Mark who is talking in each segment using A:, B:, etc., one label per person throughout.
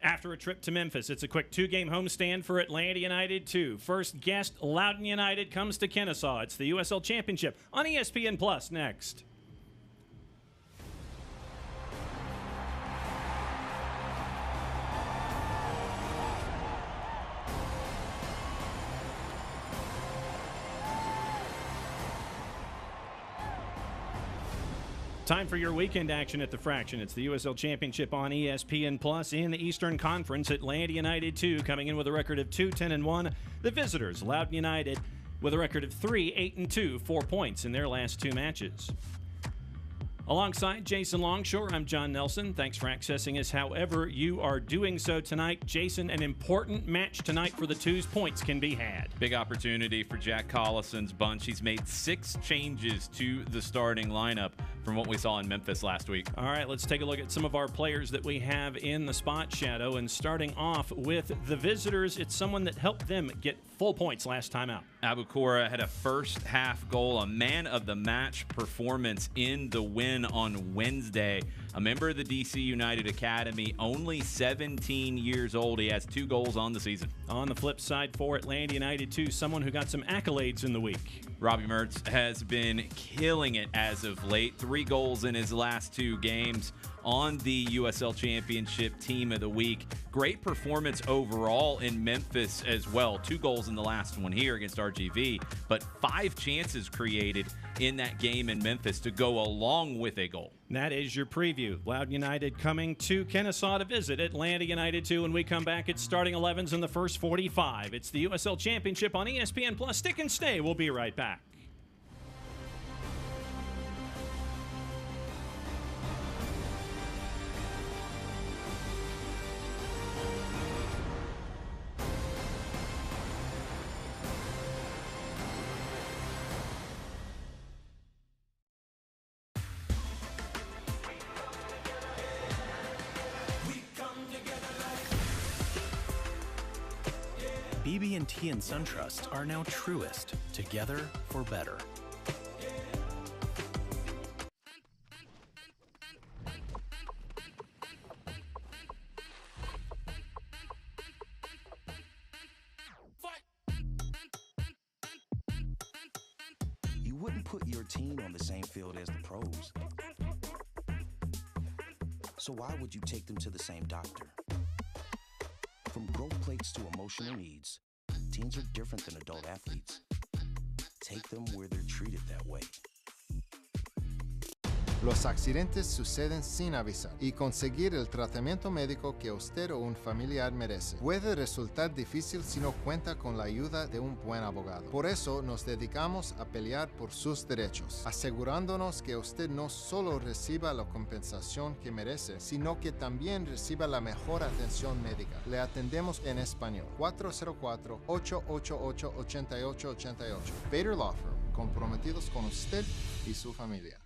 A: After a trip to Memphis, it's a quick two-game homestand for Atlanta United 2. First guest, Loudoun United, comes to Kennesaw. It's the USL Championship on ESPN Plus next. Time for your weekend action at the Fraction. It's the USL Championship on ESPN Plus. In the Eastern Conference, Atlanta United 2 coming in with a record of 2-10-1. The visitors, Loudoun United, with a record of 3-8-2, 4 points in their last two matches. Alongside Jason Longshore, I'm John Nelson. Thanks for accessing us however you are doing so tonight. Jason, an important match tonight for the Twos. Points can be had.
B: Big opportunity for Jack Collison's bunch. He's made 6 changes to the starting lineup from what we saw in Memphis last week.
A: All right, let's take a look at some of our players that we have in the spot shadow. And starting off with the visitors, it's someone that helped them get full points last time out.
B: Abukora had a first half goal, a man of the match performance in the win on Wednesday. A member of the DC United Academy, only 17 years old. He has 2 goals on the season.
A: On the flip side for Atlanta United 2, someone who got some accolades in the week.
B: Robbie Mertz has been killing it as of late. 3 goals in his last 2 games on the USL Championship Team of the Week. Great performance overall in Memphis as well. 2 goals in the last one here against RGV, but 5 chances created in that game in Memphis to go along with a goal.
A: And that is your preview. Loudoun United coming to Kennesaw to visit Atlanta United 2. When we come back, it's starting 11s in the first 45. It's the USL Championship on ESPN Plus. Stick and stay. We'll be right back.
C: BB&T and SunTrust are now Truest, together for better.
D: You wouldn't put your team on the same field as the pros. So why would you take them to the same doctor? From growth plates to emotional needs, teens are different than adult athletes. Take them where they're treated that way.
E: Los accidentes suceden sin avisar y conseguir el tratamiento médico que usted o un familiar merece puede resultar difícil si no cuenta con la ayuda de un buen abogado. Por eso nos dedicamos a pelear por sus derechos, asegurándonos que usted no solo reciba la compensación que merece, sino que también reciba la mejor atención médica. Le atendemos en español. 404-888-8888. Bader Law Firm, comprometidos con usted y su familia.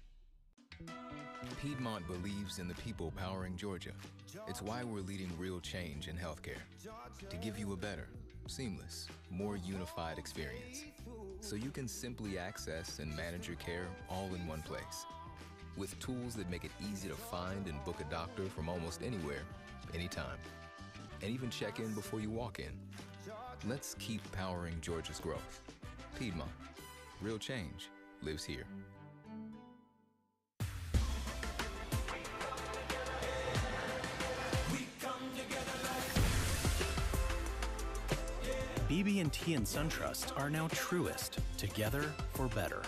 F: Piedmont believes in the people powering Georgia. It's why we're leading real change in healthcare, to give you a better, seamless, more unified experience, so you can simply access and manage your care all in one place, with tools that make it easy to find and book a doctor from almost anywhere, anytime, and even check in before you walk in. Let's keep powering Georgia's growth. Piedmont, real change lives here.
C: BB&T and SunTrust are now Truest, together for better.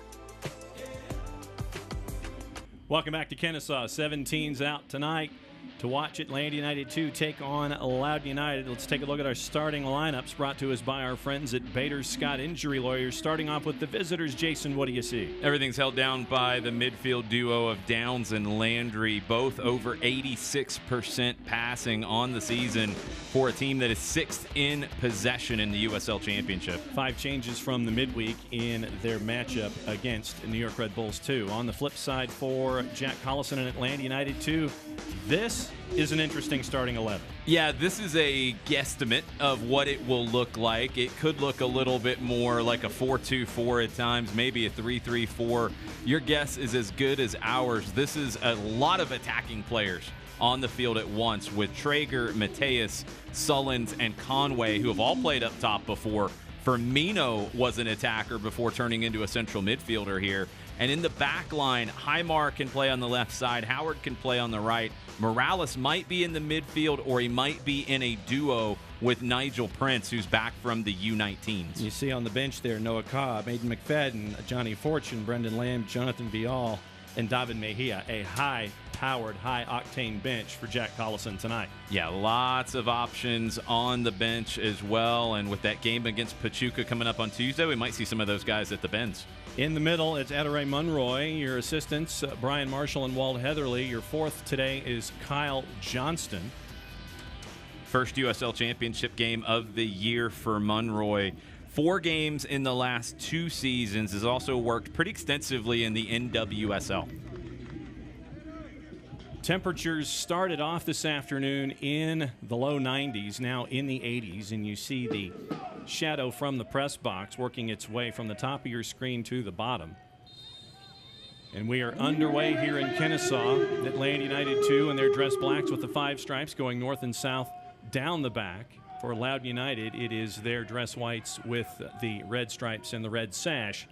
A: Welcome back to Kennesaw. 17's out tonight to watch Atlanta United 2 take on Loudoun United. Let's take a look at our starting lineups brought to us by our friends at Bader Scott Injury Lawyers. Starting off with the visitors, Jason, what do you see?
B: Everything's held down by the midfield duo of Downs and Landry, both over 86% passing on the season for a team that is 6th in possession in the USL Championship.
A: 5 changes from the midweek in their matchup against New York Red Bulls 2. On the flip side for Jack Collison and Atlanta United 2, this is an interesting starting 11.
B: Yeah, this is a guesstimate of what it will look like. It could look a little bit more like a 4-2-4 at times, maybe a 3-3-4. Your guess is as good as ours. This is a lot of attacking players on the field at once with Traeger, Mateus, Sullins, and Conway, who have all played up top before. Firmino was an attacker before turning into a central midfielder here. And in the back line, Highmar can play on the left side. Howard can play on the right. Morales might be in the midfield, or he might be in a duo with Nigel Prince, who's back from the U19s.
A: You see on the bench there Noah Cobb, Aiden McFadden, Johnny Fortune, Brendan Lamb, Jonathan Vial, and David Mejia. A high-powered, high-octane bench for Jack Collison tonight.
B: Yeah, lots of options on the bench as well. And with that game against Pachuca coming up on Tuesday, we might see some of those guys at the bends.
A: In the middle, it's Adere Monroy. Your assistants, Brian Marshall and Walt Heatherly. Your fourth today is Kyle Johnston.
B: First USL Championship game of the year for Monroy. 4 games in the last 2 seasons. Has also worked pretty extensively in the NWSL.
A: Temperatures started off this afternoon in the low 90s, now in the 80s, and you see the shadow from the press box working its way from the top of your screen to the bottom. And we are underway here in Kennesaw. Atlanta United 2 in their dress blacks with the 5 stripes going north and south down the back. For Loudoun United, it is their dress whites with the red stripes and the red sash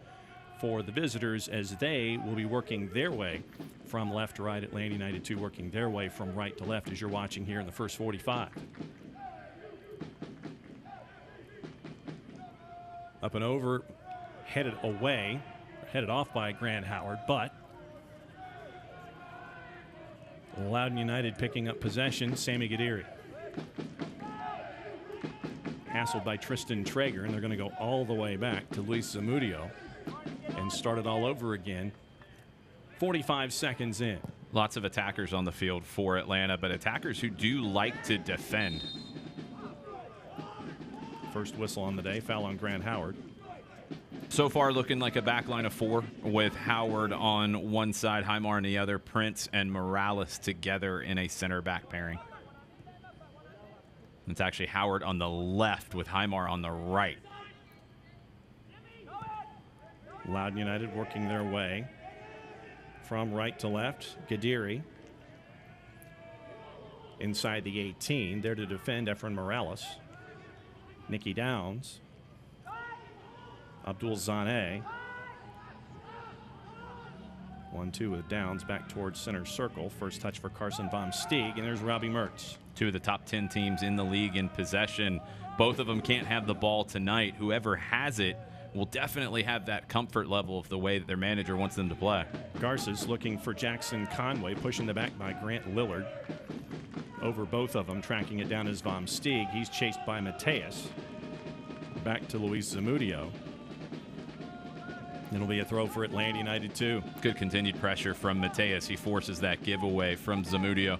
A: for the visitors, as they will be working their way from left to right. Atlanta United 2 working their way from right to left, as you're watching here in the first 45. Up and over, headed away, headed off by Grant Howard, but Loudoun United picking up possession. Sammy Gadiri hassled by Tristan Traeger, and they're going to go all the way back to Luis Zamudio and start it all over again. 45 seconds in.
B: Lots of attackers on the field for Atlanta, but attackers who do like to defend.
A: First whistle on the day, foul on Grant Howard.
B: So far looking like a back line of 4 with Howard on one side, Highmar on the other, Prince and Morales together in a center back pairing. It's actually Howard on the left with Highmar on the right.
A: Loudoun United working their way from right to left. Gadiri inside the 18, there to defend Efren Morales. Nicky Downs. Abdul Zane. 1-2 with Downs back towards center circle. First touch for Carson Von Stieg, and there's Robbie Mertz.
B: 2 of the top 10 teams in the league in possession. Both of them can't have the ball tonight. Whoever has it will definitely have that comfort level of the way that their manager wants them to play.
A: Garces looking for Jackson Conway, pushing the back by Grant Lillard. Over both of them, tracking it down is Von Stieg. He's chased by Mateus. Back to Luis Zamudio. It'll be a throw for Atlanta United 2.
B: Good continued pressure from Mateus. He forces that giveaway from Zamudio.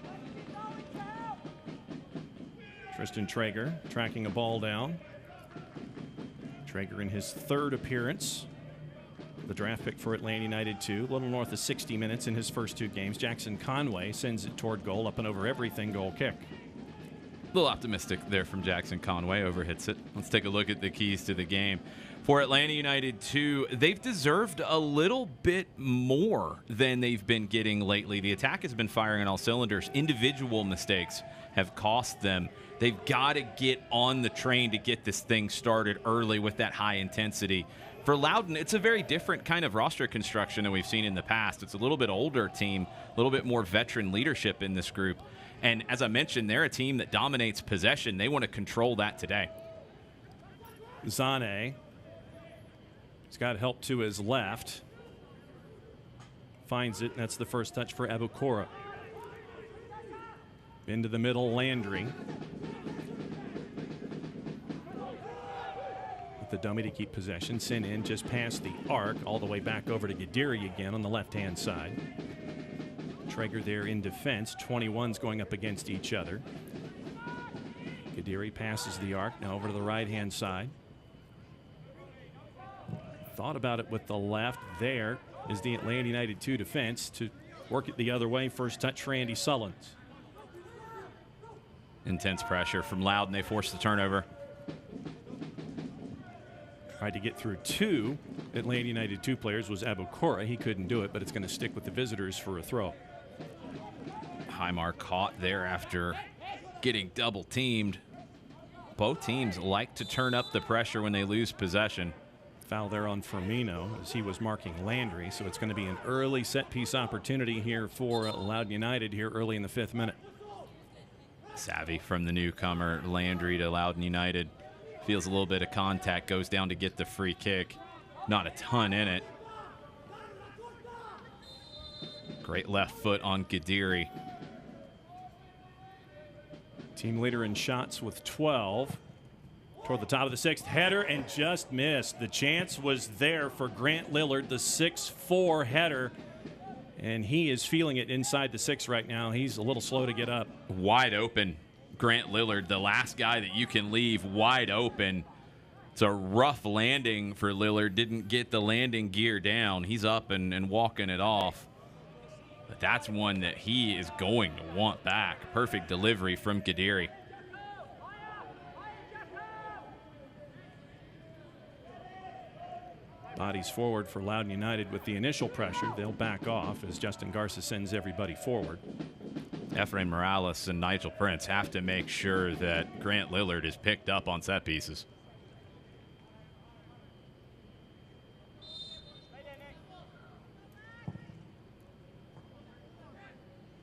A: Tristan Traeger tracking a ball down. Traeger in his 3rd appearance. The draft pick for Atlanta United 2. A little north of 60 minutes in his first 2 games. Jackson Conway sends it toward goal, up and over everything, goal kick.
B: A little optimistic there from Jackson Conway. Overhits it. Let's take a look at the keys to the game. For Atlanta United 2, they've deserved a little bit more than they've been getting lately. The attack has been firing on all cylinders. Individual mistakes have cost them. They've got to get on the train to get this thing started early with that high intensity. For Loudoun, it's a very different kind of roster construction than we've seen in the past. It's a little bit older team, a little bit more veteran leadership in this group. And as I mentioned, they're a team that dominates possession. They want to control that today.
A: Zane. He's got help to his left. Finds it, and that's the first touch for Abukora. Into the middle, Landry. With the dummy to keep possession. Sent in just past the arc, all the way back over to Gadiri again on the left-hand side. Traeger there in defense. 21s going up against each other. Gadiri passes the arc, now over to the right-hand side. Thought about it with the left. There is the Atlanta United 2 defense to work it the other way. First touch for Andy Sullins.
B: Intense pressure from Loudoun. They force the turnover.
A: Tried to get through 2 Atlanta United 2 players was Abukora. He couldn't do it, but it's going to stick with the visitors for a throw.
B: Highmar caught there after getting double teamed. Both teams like to turn up the pressure when they lose possession.
A: Foul there on Firmino as he was marking Landry, so it's going to be an early set piece opportunity here for Loudoun United here early in the 5th minute.
B: Savvy from the newcomer Landry to Loudoun United. Feels a little bit of contact, goes down to get the free kick. Not a ton in it. Great left foot on Gadiri.
A: Team leader in shots with 12. Toward the top of the 6th, header and just missed. The chance was there for Grant Lillard, the 6'4" header, and he is feeling it inside the 6 right now. He's a little slow to get up.
B: Wide open, Grant Lillard, the last guy that you can leave wide open. It's a rough landing for Lillard. Didn't get the landing gear down. He's up and walking it off. But that's one that he is going to want back. Perfect delivery from Gadiri.
A: Bodies forward for Loudoun United with the initial pressure. They'll back off as Justin Garces sends everybody forward.
B: Efrain Morales and Nigel Prince have to make sure that Grant Lillard is picked up on set pieces.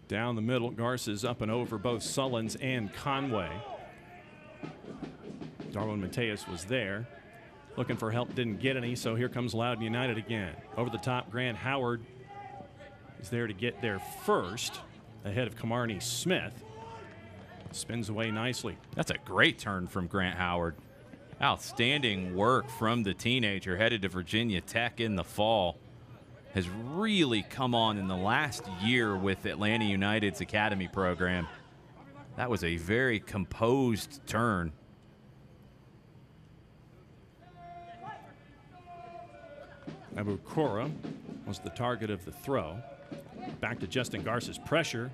A: Down the middle, Garces up and over both Sullins and Conway. Darwin Mateus was there. Looking for help, didn't get any, so here comes Loudoun United again. Over the top, Grant Howard is there to get there first, ahead of Kamarni Smith. Spins away nicely.
B: That's a great turn from Grant Howard. Outstanding work from the teenager, headed to Virginia Tech in the fall. Has really come on in the last year with Atlanta United's academy program. That was a very composed turn.
A: Abukora was the target of the throw. Back to Justin Garces. Pressure.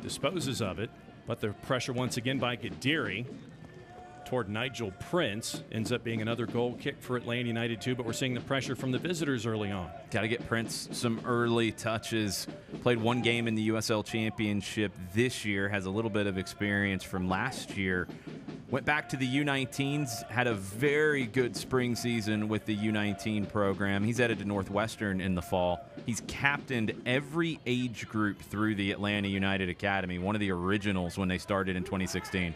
A: Disposes of it, but the pressure once again by Gadiri toward Nigel Prince. Ends up being another goal kick for Atlanta United too, but we're seeing the pressure from the visitors early on.
B: Got to get Prince some early touches. Played one game in the USL Championship this year. Has a little bit of experience from last year. Went back to the U19s, had a very good spring season with the U19 program. He's headed to Northwestern in the fall. He's captained every age group through the Atlanta United Academy, one of the originals when they started in 2016.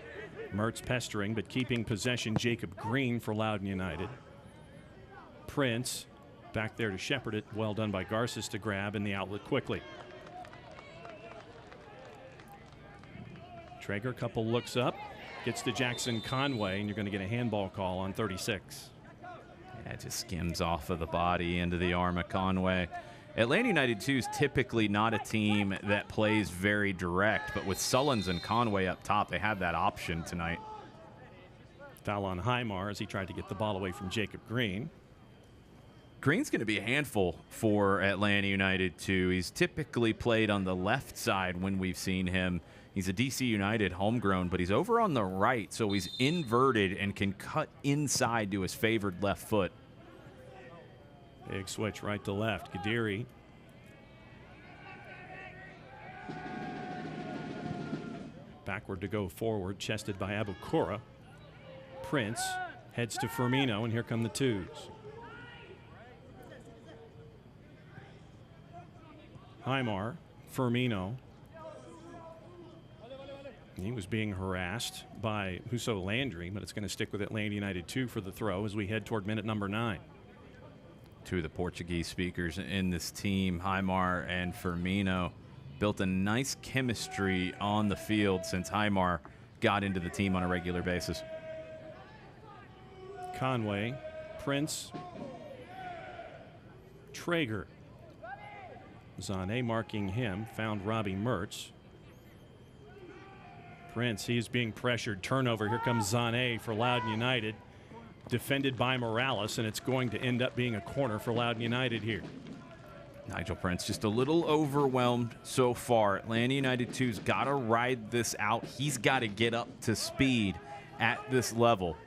A: Mertz pestering, but keeping possession. Jacob Green for Loudoun United. Prince back there to shepherd it. Well done by Garces to grab in the outlet quickly. Traeger, couple looks up. Gets to Jackson Conway, and you're going to get a handball call on 36.
B: Yeah, it just skims off of the body into the arm of Conway. Atlanta United 2 is typically not a team that plays very direct, but with Sullins and Conway up top, they have that option tonight.
A: Foul on Highmar as he tried to get the ball away from Jacob Green.
B: Green's going to be a handful for Atlanta United 2. He's typically played on the left side when we've seen him. He's a DC United homegrown, but he's over on the right, so he's inverted and can cut inside to his favored left foot.
A: Big switch right to left. Gadiri. Backward to go forward, chested by Abukora. Prince heads to Firmino, and here come the twos. Highmar, Firmino. He was being harassed by Husso Landry, but it's going to stick with Atlanta United 2 for the throw as we head toward minute number 9.
B: Two of the Portuguese speakers in this team, Highmar and Firmino, built a nice chemistry on the field since Highmar got into the team on a regular basis.
A: Conway, Prince, Traeger. Zane marking him, found Robbie Mertz. Prince, he's being pressured. Turnover. Here comes Zane for Loudoun United. Defended by Morales, and it's going to end up being a corner for Loudoun United here.
B: Nigel Prince just a little overwhelmed so far. Atlanta United 2's got to ride this out. He's got to get up to speed at this level.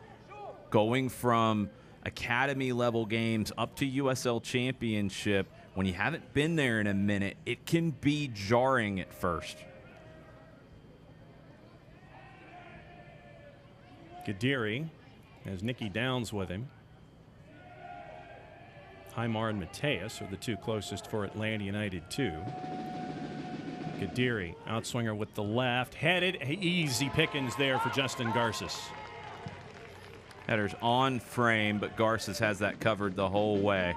B: Going from academy level games up to USL Championship when you haven't been there in a minute, it can be jarring at first.
A: Gadiri has Nikki Downs with him. Highmar and Mateus are the two closest for Atlanta United 2. Gadiri, outswinger with the left, headed, easy pickings there for Justin Garces.
B: Header's on frame, but Garces has that covered the whole way.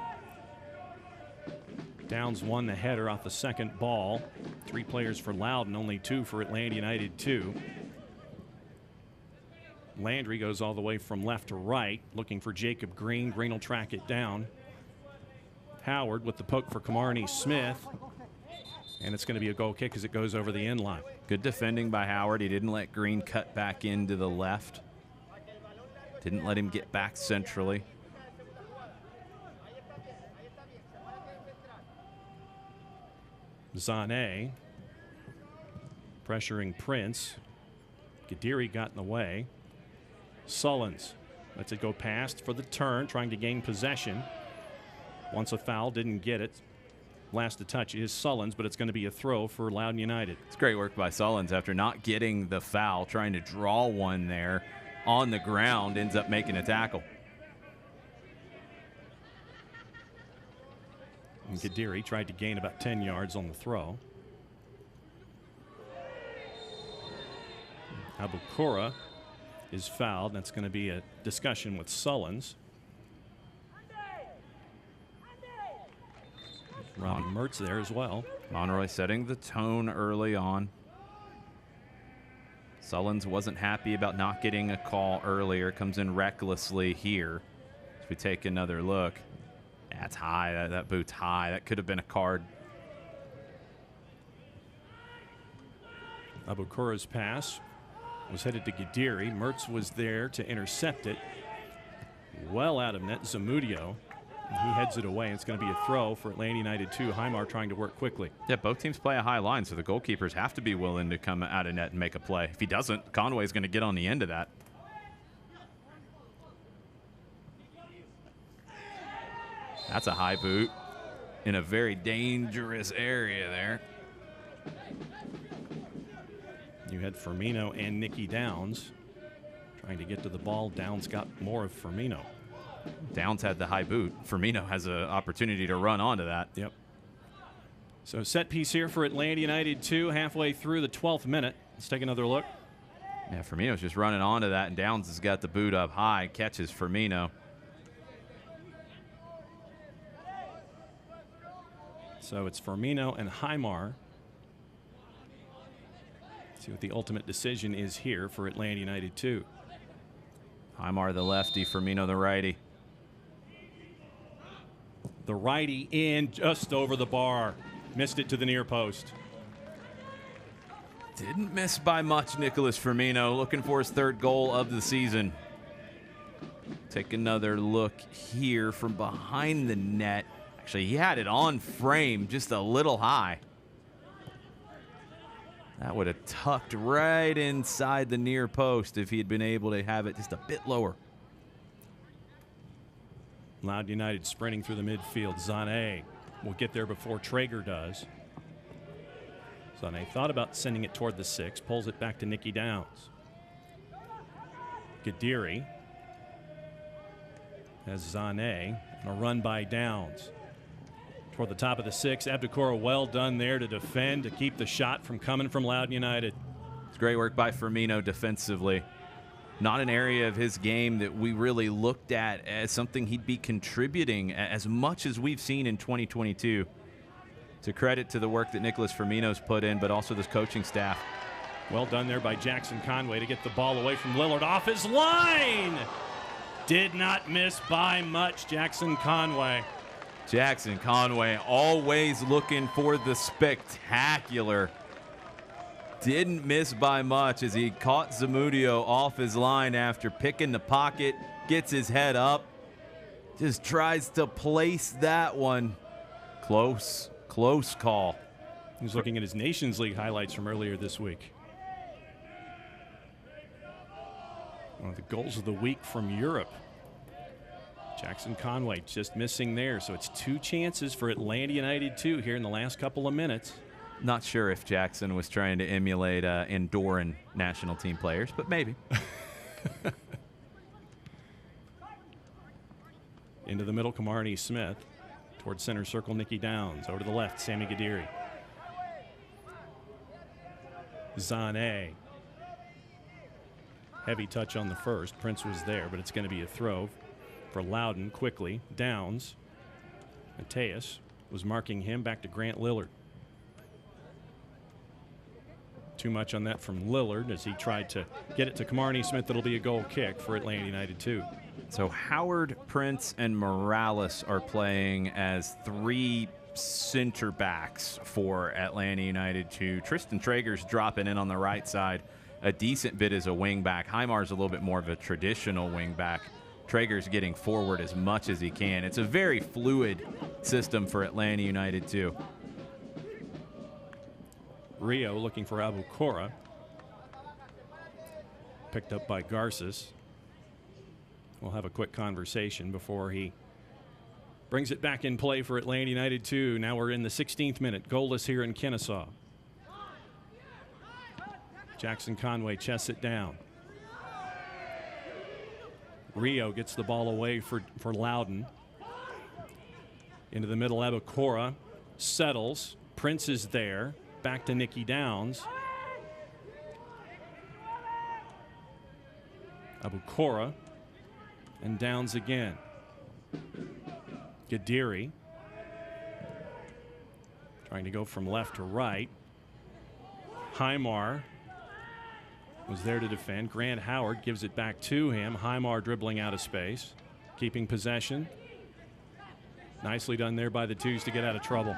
A: Downs won the header off the second ball. 3 players for Loudoun, only 2 for Atlanta United 2. Landry goes all the way from left to right, looking for Jacob Green. Green will track it down. Howard with the poke for Camarney Smith. And it's going to be a goal kick as it goes over the end line.
B: Good defending by Howard. He didn't let Green cut back into the left. Didn't let him get back centrally.
A: Zane pressuring Prince. Gadiri got in the way. Sullins lets it go past for the turn, trying to gain possession. Wants a foul, didn't get it. Last to touch is Sullins, but it's going to be a throw for Loudoun United.
B: It's great work by Sullins after not getting the foul, trying to draw one there on the ground, ends up making a tackle.
A: And Gadiri tried to gain about 10 yards on the throw. Abukura is fouled. That's going to be a discussion with Sullins. Robbie Mertz there as well.
B: Monroy setting the tone early on. Sullins wasn't happy about not getting a call earlier. Comes in recklessly here. As we take another look. That's high. That boot's high. That could have been a card.
A: Abukura's pass was headed to Gadiri. Mertz was there to intercept it. Well out of net, Zamudio. He heads it away. It's going to be a throw for Atlanta United 2. Highmar trying to work quickly.
B: Yeah, both teams play a high line, so the goalkeepers have to be willing to come out of net and make a play. If he doesn't, Conway's going to get on the end of that. That's a high boot in a very dangerous area there.
A: You had Firmino and Nicky Downs trying to get to the ball. Downs got more of Firmino.
B: Downs had the high boot. Firmino has an opportunity to run onto that.
A: Yep. So set piece here for Atlanta United 2, halfway through the 12th minute. Let's take another look.
B: Yeah, Firmino's just running onto that, and Downs has got the boot up high, catches Firmino.
A: So it's Firmino and Highmar. See what the ultimate decision is here for Atlanta United 2.
B: Highmar the lefty, Firmino the righty.
A: The righty in just over the bar. Missed it to the near post.
B: Didn't miss by much, Nicholas Firmino, looking for his 3rd goal of the season. Take another look here from behind the net. Actually, he had it on frame, just a little high. That would have tucked right inside the near post if he had been able to have it just a bit lower.
A: Loudoun United sprinting through the midfield. Zane will get there before Traeger does. Zane thought about sending it toward the 6, pulls it back to Nicky Downs. Gadiri has Zane and a run by Downs. Toward the top of the 6, Abdukura well done there to defend, to keep the shot from coming from Loudoun United.
B: It's great work by Firmino defensively. Not an area of his game that we really looked at as something he'd be contributing as much as we've seen in 2022. It's a credit to the work that Nicholas Firmino's put in, but also this coaching staff.
A: Well done there by Jackson Conway to get the ball away from Lillard off his line. Did not miss by much, Jackson Conway.
B: Jackson Conway always looking for the spectacular. Didn't miss by much as he caught Zamudio off his line after picking the pocket, gets his head up, just tries to place that one. Close call.
A: He's looking at his Nations League highlights from earlier this week. One of the goals of the week from Europe. Jackson Conway just missing there, so it's 2 chances for Atlanta United 2 here in the last couple of minutes.
B: Not sure if Jackson was trying to emulate Andorran national team players, but maybe.
A: Into the middle, Camarney Smith. Towards center circle, Nicky Downs. Over to the left, Sammy Gadiri. Zane. Heavy touch on the first. Prince was there, but it's going to be a throw for Loudoun quickly. Downs. Mateus was marking him. Back to Grant Lillard. Too much on that from Lillard as he tried to get it to Camarney Smith. It'll be a goal kick for Atlanta United 2.
B: So Howard, Prince, and Morales are playing as 3 center backs for Atlanta United 2. Tristan Traeger's dropping in on the right side a decent bit as a wing back. Heimar's a little bit more of a traditional wing back. Traeger's getting forward as much as he can. It's a very fluid system for Atlanta United 2.
A: Rio looking for Abu Kora. Picked up by Garces. We'll have a quick conversation before he brings it back in play for Atlanta United 2. Now we're in the 16th minute. Goalless here in Kennesaw. Jackson Conway chests it down. Rio gets the ball away for Loudoun. Into the middle, Abu Kora settles. Prince is there. Back to Nicky Downs. Abu Kora and Downs again. Gadiri trying to go from left to right. Heimar was there to defend. Grant Howard gives it back to him. Heimar dribbling out of space, keeping possession. Nicely done there by the twos to get out of trouble.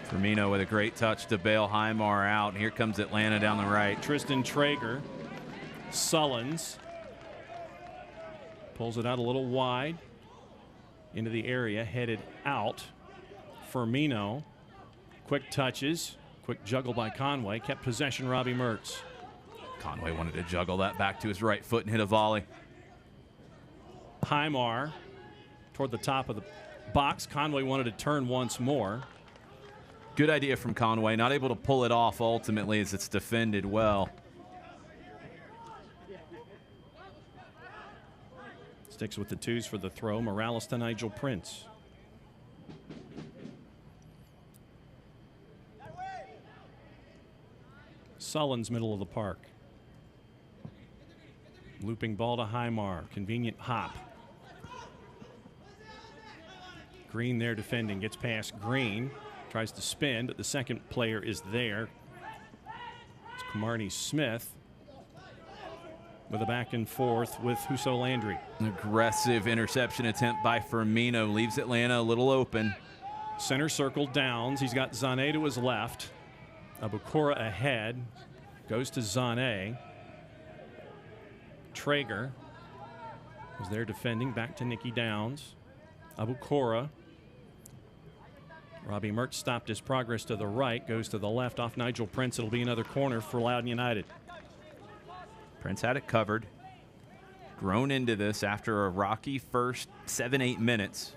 B: Firmino with a great touch to bail Heimar out. And here comes Atlanta down the right.
A: Tristan Traeger. Sullins pulls it out a little wide into the area, headed out. Firmino, quick touches, quick juggle by Conway, kept possession. Robbie Mertz.
B: Conway wanted to juggle that back to his right foot and hit a volley.
A: Heimar toward the top of the box. Conway wanted to turn once more.
B: Good idea from Conway, not able to pull it off ultimately as it's defended well.
A: Sticks with the twos for the throw. Morales to Nigel Prince. Sullins, middle of the park. Looping ball to Heimar. Convenient hop. Green there defending. Gets past Green. Tries to spin, but the second player is there. It's Camarney Smith with a back and forth with Husso Landry.
B: An aggressive interception attempt by Firmino leaves Atlanta a little open.
A: Center circle Downs. He's got Zane to his left. Abu Kora ahead. Goes to Zane. Traeger was there defending. Back to Nicky Downs. Abu Kora. Robbie Mertz stopped his progress to the right. Goes to the left off Nigel Prince. It'll be another corner for Loudoun United.
B: Prince had it covered. Grown into this after a rocky first 7-8 minutes.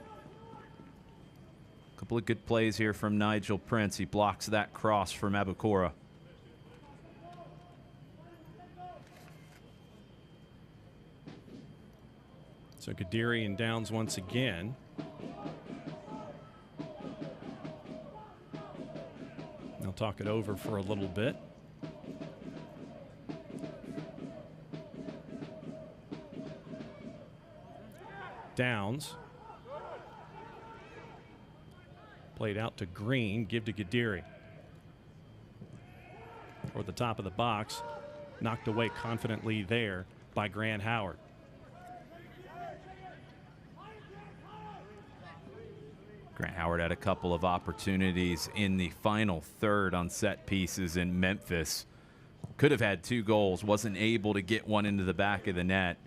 B: A couple of good plays here from Nigel Prince. He blocks that cross from Abu Kora.
A: So Gadiri and Downs once again. They'll talk it over for a little bit. Downs. Played out to Green. Give to Gadiri. Toward the top of the box. Knocked away confidently there by Grant Howard.
B: Grant Howard had a couple of opportunities in the final third on set pieces in Memphis. Could have had 2 goals. Wasn't able to get one into the back of the net.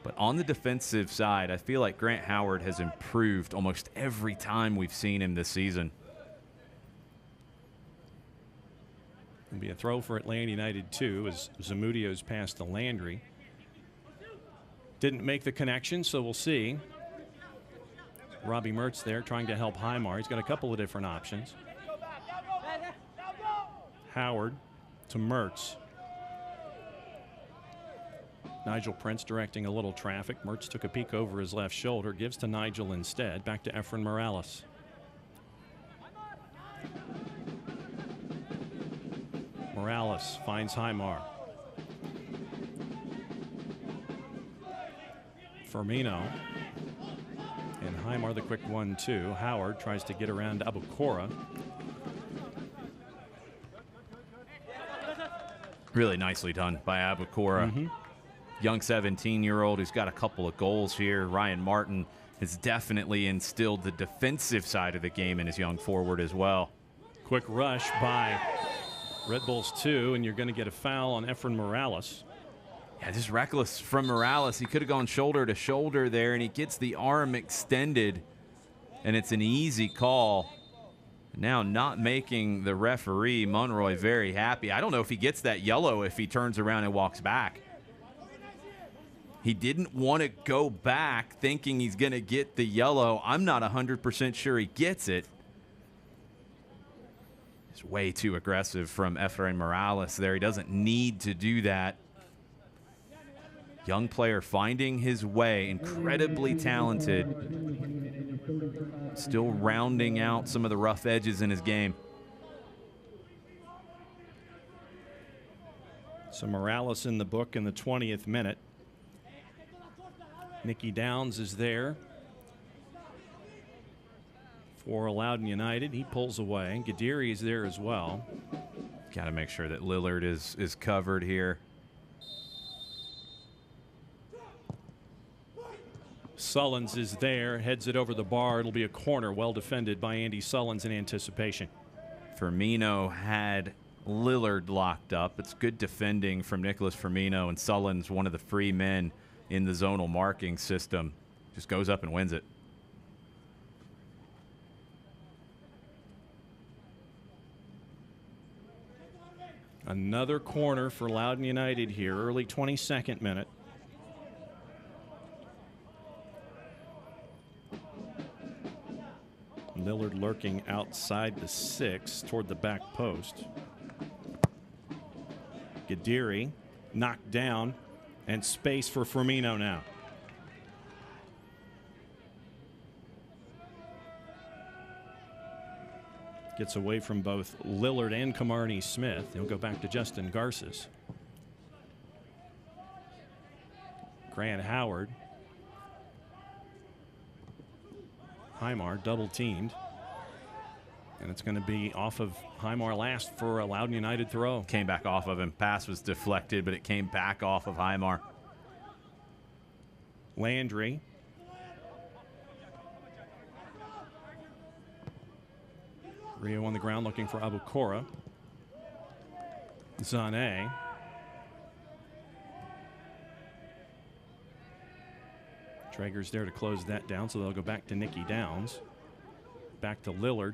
B: But on the defensive side, I feel like Grant Howard has improved almost every time we've seen him this season.
A: It'll be a throw for Atlanta United 2 as Zamudio's pass to Landry. Didn't make the connection, so we'll see. Robbie Mertz there trying to help Highmar. He's got a couple of different options. Howard to Mertz. Nigel Prince directing a little traffic. Mertz took a peek over his left shoulder, gives to Nigel instead. Back to Efren Morales. Morales finds Highmar. Firmino. And Highmar the quick 1-2. Howard tries to get around Abukora.
B: Really nicely done by Abukora. Young 17-year-old who's got a couple of goals here. Ryan Martin has definitely instilled the defensive side of the game in his young forward as well.
A: Quick rush by Red Bulls 2, and you're going to get a foul on Efren Morales.
B: Yeah, just reckless from Morales. He could have gone shoulder to shoulder there, and he gets the arm extended, and it's an easy call. Now not making the referee, Monroy, very happy. I don't know if he gets that yellow if he turns around and walks back. He didn't want to go back thinking he's going to get the yellow. I'm not 100% sure he gets it. It's way too aggressive from Efren Morales there. He doesn't need to do that. Young player finding his way, incredibly talented. Still rounding out some of the rough edges in his game.
A: So Morales in the book in the 20th minute. Nicky Downs is there for Loudoun United. He pulls away. Gadiri is there as well.
B: Got to make sure that Lillard is covered here.
A: Sullins is there, heads it over the bar. It'll be a corner, well defended by Andy Sullins in anticipation.
B: Firmino had Lillard locked up. It's good defending from Nicholas Firmino, and Sullins, one of the free men in the zonal marking system, just goes up and wins it.
A: Another corner for Loudoun United here, early 22nd minute. Lillard lurking outside the 6 toward the back post. Gadiri knocked down, and space for Firmino now. Gets away from both Lillard and Camarney Smith. He'll go back to Justin Garces. Grant Howard. Highmar double teamed. And it's going to be off of Highmar last for a Loudoun United throw.
B: Came back off of him. Pass was deflected, but it came back off of Highmar.
A: Landry. Rio on the ground looking for Abukora. Zane. Traeger's there to close that down, so they'll go back to Nicky Downs. Back to Lillard.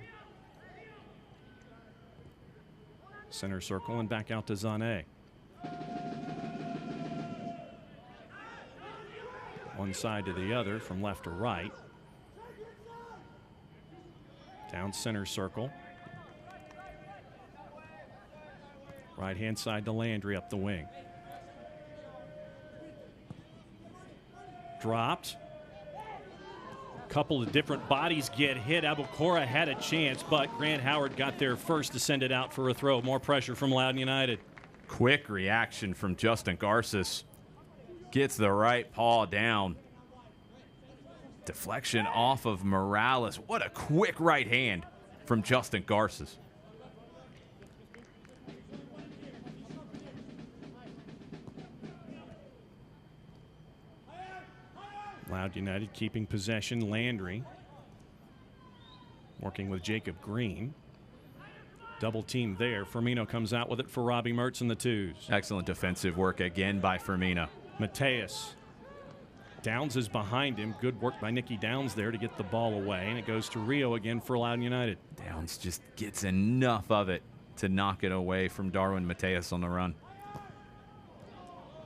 A: Center circle and back out to Zane. One side to the other from left to right. Down center circle. Right hand side to Landry up the wing. Dropped. A couple of different bodies get hit. Abukora had a chance, but Grant Howard got there first to send it out for a throw. More pressure from Loudoun United.
B: Quick reaction from Justin Garces. Gets the right paw down. Deflection off of Morales. What a quick right hand from Justin Garces.
A: Loudoun United keeping possession. Landry working with Jacob Green. Double team there. Firmino comes out with it for Robbie Mertz in the 2s.
B: Excellent defensive work again by Firmino.
A: Mateus. Downs is behind him. Good work by Nicky Downs there to get the ball away. And it goes to Rio again for Loudoun United.
B: Downs just gets enough of it to knock it away from Darwin Mateus on the run.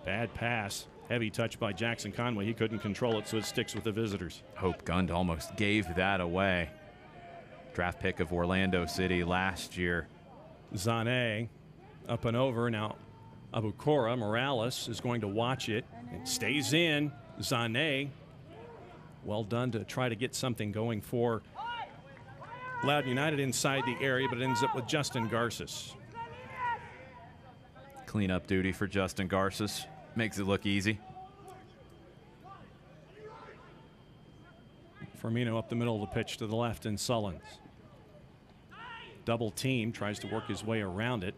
A: Bad pass. Heavy touch by Jackson Conway. He couldn't control it, so it sticks with the visitors.
B: Hope Gund almost gave that away. Draft pick of Orlando City last year.
A: Zane up and over. Now Abukora Morales is going to watch it. It stays in. Zane, well done to try to get something going for Loudoun United inside the area, but it ends up with Justin Garces.
B: Cleanup duty for Justin Garces. Makes it look easy.
A: Firmino up the middle of the pitch to the left, and Sullins. Double team, tries to work his way around it.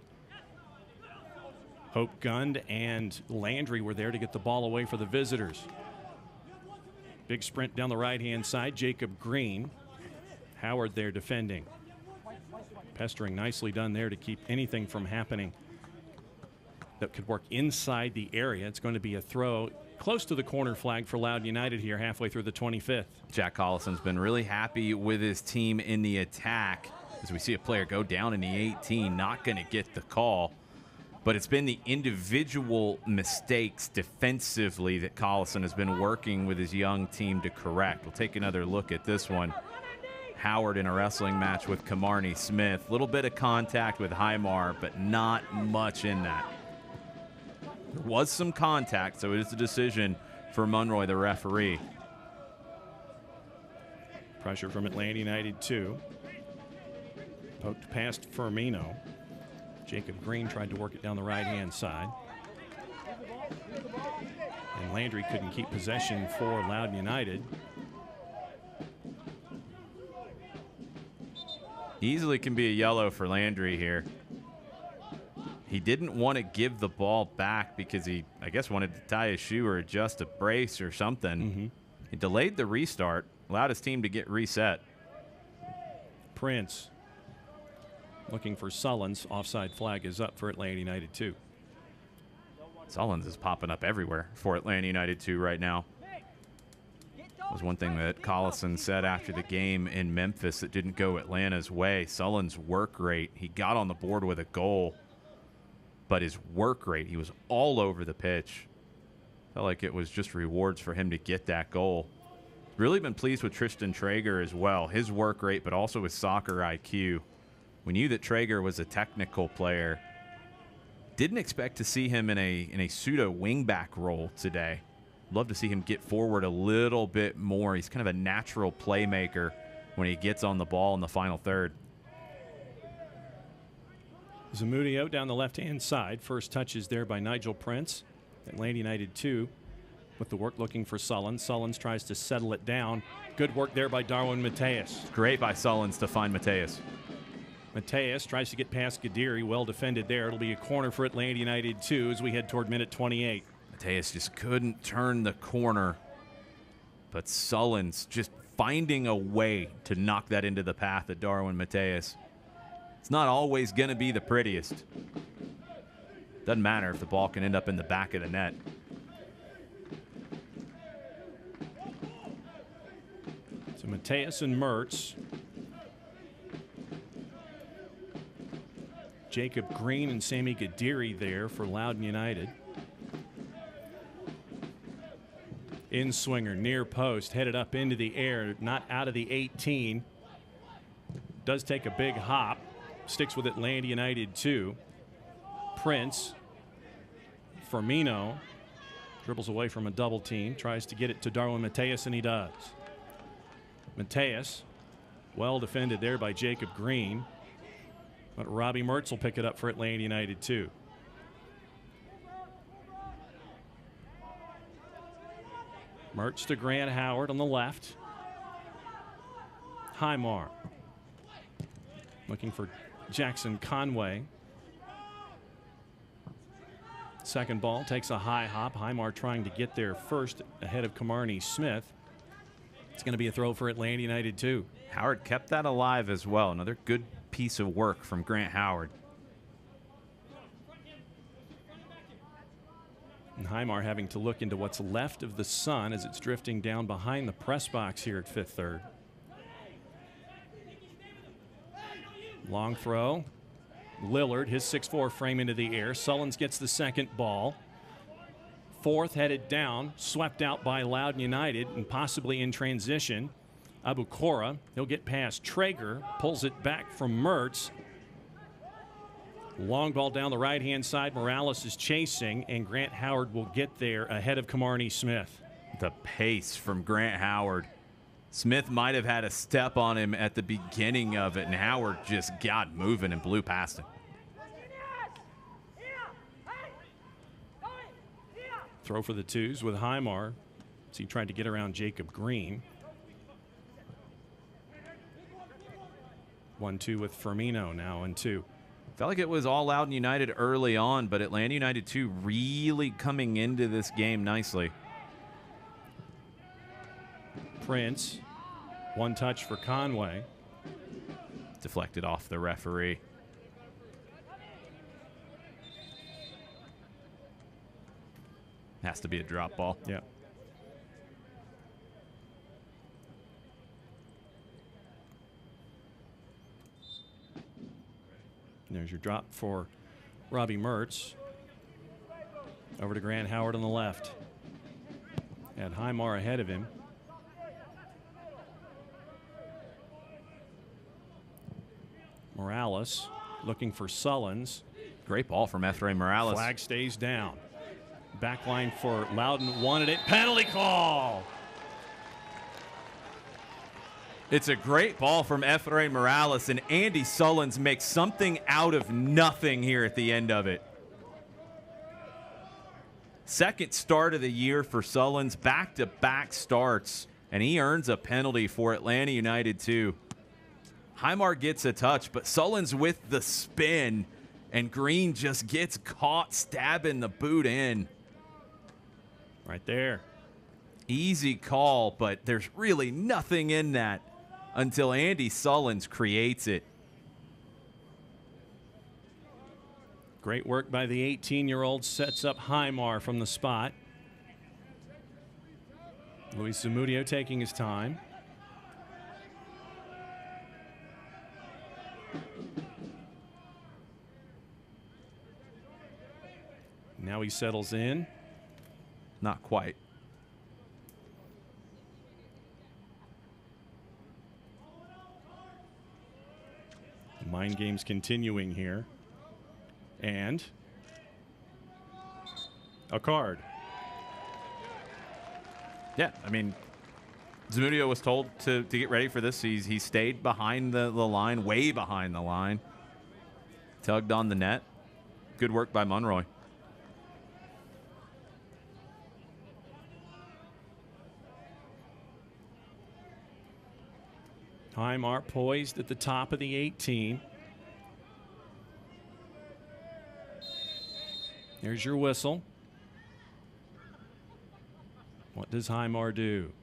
A: Hope Gund and Landry were there to get the ball away for the visitors. Big sprint down the right-hand side. Jacob Green. Howard there defending. Pestering, nicely done there to keep anything from happening that could work inside the area. It's going to be a throw close to the corner flag for Loudoun United here halfway through the 25th.
B: Jack Collison's been really happy with his team in the attack. As we see a player go down in the 18, not going to get the call. But it's been the individual mistakes defensively that Collison has been working with his young team to correct. We'll take another look at this one. Howard in a wrestling match with Kamarni Smith. Little bit of contact with Highmar, but not much in that. There was some contact, so it is a decision for Monroy, the referee.
A: Pressure from Atlanta United 2. Poked past Firmino. Jacob Green tried to work it down the right-hand side. And Landry couldn't keep possession for Loudoun United.
B: Easily can be a yellow for Landry here. He didn't want to give the ball back because he, I guess, wanted to tie his shoe or adjust a brace or something. He delayed the restart, allowed his team to get reset.
A: Prince looking for Sullins. Offside flag is up for Atlanta United 2.
B: Sullins is popping up everywhere for Atlanta United 2 right now. That was one thing that Collison said after the game in Memphis that didn't go Atlanta's way. Sullins' work rate, he got on the board with a goal, but his work rate, he was all over the pitch. Felt like it was just rewards for him to get that goal. Really been pleased with Tristan Traeger as well. His work rate, but also his soccer IQ. We knew that Traeger was a technical player. Didn't expect to see him in a pseudo wingback role today. Love to see him get forward a little bit more. He's kind of a natural playmaker when he gets on the ball in the final third.
A: Zamudio down the left-hand side. First touch is there by Nigel Prince. Atlanta United 2 with the work looking for Sullins. Sullins tries to settle it down. Good work there by Darwin Mateus.
B: Great by Sullins to find Mateus.
A: Mateus tries to get past Gadiri. Well defended there. It'll be a corner for Atlanta United 2 as we head toward minute 28.
B: Mateus just couldn't turn the corner, but Sullins just finding a way to knock that into the path of Darwin Mateus. It's not always going to be the prettiest. Doesn't matter if the ball can end up in the back of the net.
A: So Mateus and Mertz. Jacob Green and Sammy Gadiri there for Loudoun United. In swinger, near post, headed up into the air, not out of the 18. Does take a big hop. Sticks with Atlanta United 2. Prince. Firmino dribbles away from a double team. Tries to get it to Darwin Mateus, and he does. Mateus, well defended there by Jacob Green. But Robbie Mertz will pick it up for Atlanta United 2. Mertz to Grant Howard on the left. Highmar looking for Jackson Conway. Second ball takes a high hop. Highmar trying to get there first ahead of Kamarni Smith. It's going to be a throw for Atlanta United 2.
B: Howard kept that alive as well. Another good piece of work from Grant Howard.
A: And Highmar having to look into what's left of the sun as it's drifting down behind the press box here at Fifth Third. Long throw. Lillard, his 6'4" frame into the air. Sullins gets the second ball. fourth headed down, swept out by Loudoun United and possibly in transition. Abukora, he'll get past Traeger, pulls it back from Mertz. Long ball down the right-hand side. Morales is chasing, and Grant Howard will get there ahead of Camarnie Smith.
B: The pace from Grant Howard. Smith might have had a step on him at the beginning of it, and Howard just got moving and blew past him.
A: Throw for the twos with Highmar. So he tried to get around Jacob Green. 1-2 with Firmino now and 2.
B: Felt like it was all Loudoun United early on, but Atlanta United 2 really coming into this game nicely.
A: Prince, one touch for Conway.
B: Deflected off the referee. Has to be a drop ball.
A: Yeah. There's your drop for Robbie Mertz. Over to Grant Howard on the left. Had Highmar ahead of him. Morales looking for Sullins.
B: Great ball from Ephraim Morales.
A: Flag stays down. Backline for Loudoun wanted it. Penalty call.
B: It's a great ball from Ephraim Morales, and Andy Sullins makes something out of nothing here at the end of it. Second start of the year for Sullins, back-to-back starts, and he earns a penalty for Atlanta United 2. Highmar gets a touch, but Sullins with the spin, and Green just gets caught stabbing the boot in.
A: Right there.
B: Easy call, but there's really nothing in that until Andy Sullins creates it.
A: Great work by the 18-year-old. Sets up Highmar from the spot. Luis Zamudio taking his time. Now he settles in.
B: Not quite.
A: Mind games continuing here. And a card.
B: Yeah, I mean, Zamudio was told to get ready for this. He stayed behind the line, way behind the line. Tugged on the net. Good work by Monroy.
A: Highmar poised at the top of the 18. There's your whistle. What does Highmar do?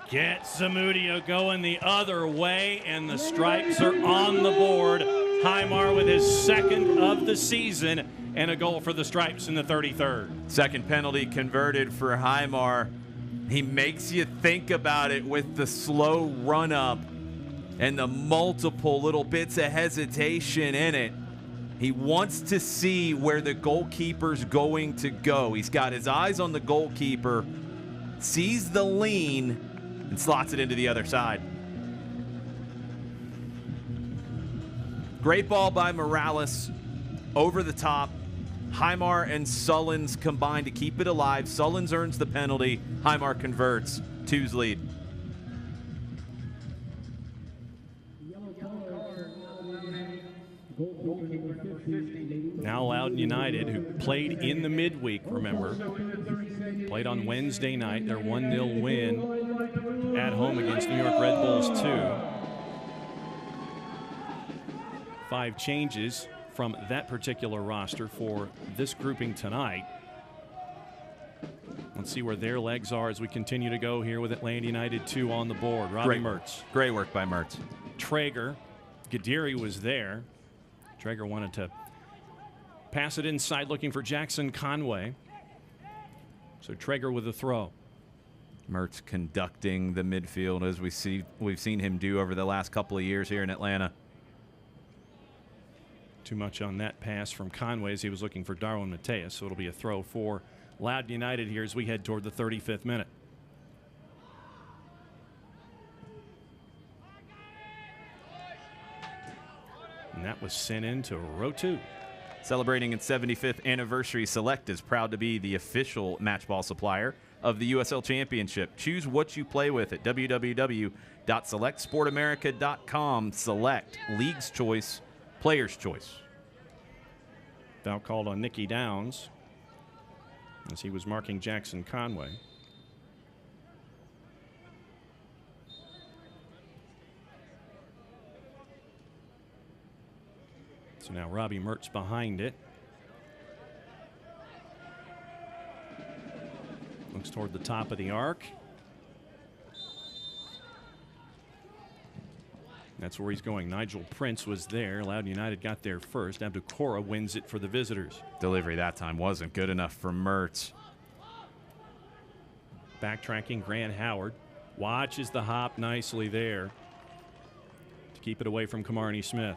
A: Gets Zamudio going the other way, and the stripes are on the board. Highmar with his second of the season, and a goal for the stripes in the 33rd.
B: Second penalty converted for Highmar. He makes you think about it with the slow run-up and the multiple little bits of hesitation in it. He wants to see where the goalkeeper's going to go. He's got his eyes on the goalkeeper, sees the lean, and slots it into the other side. Great ball by Morales. Over the top. Highmar and Sullins combine to keep it alive. Sullins earns the penalty. Highmar converts. 2's lead.
A: Now Loudoun United, who played in the midweek, remember, played on Wednesday night, their 1-0 win at home against New York Red Bulls 2. 5 changes from that particular roster for this grouping tonight. Let's see where their legs are as we continue to go here with Atlanta United 2 on the board. Robbie Mertz.
B: Great work by Mertz.
A: Traeger. Gadiri was there. Traeger wanted to pass it inside looking for Jackson Conway. So Traeger with the throw.
B: Mertz conducting the midfield as we've seen him do over the last couple of years here in Atlanta.
A: too much on that pass from Conway as he was looking for Darwin Mateus. So it'll be a throw for Loudoun United here as we head toward the 35th minute. And that was sent into row 2.
B: Celebrating its 75th anniversary, Select is proud to be the official matchball supplier of the USL Championship. Choose what you play with at www.selectsportamerica.com. Select, League's choice, player's choice.
A: Foul called on Nicky Downs as he was marking Jackson Conway. So now Robbie Mertz behind it. Looks toward the top of the arc. That's where he's going. Nigel Prince was there. Loudoun United got there first. Abdukora wins it for the visitors.
B: Delivery that time wasn't good enough for Mertz.
A: Backtracking, Grant Howard watches the hop nicely there to keep it away from Camarney Smith.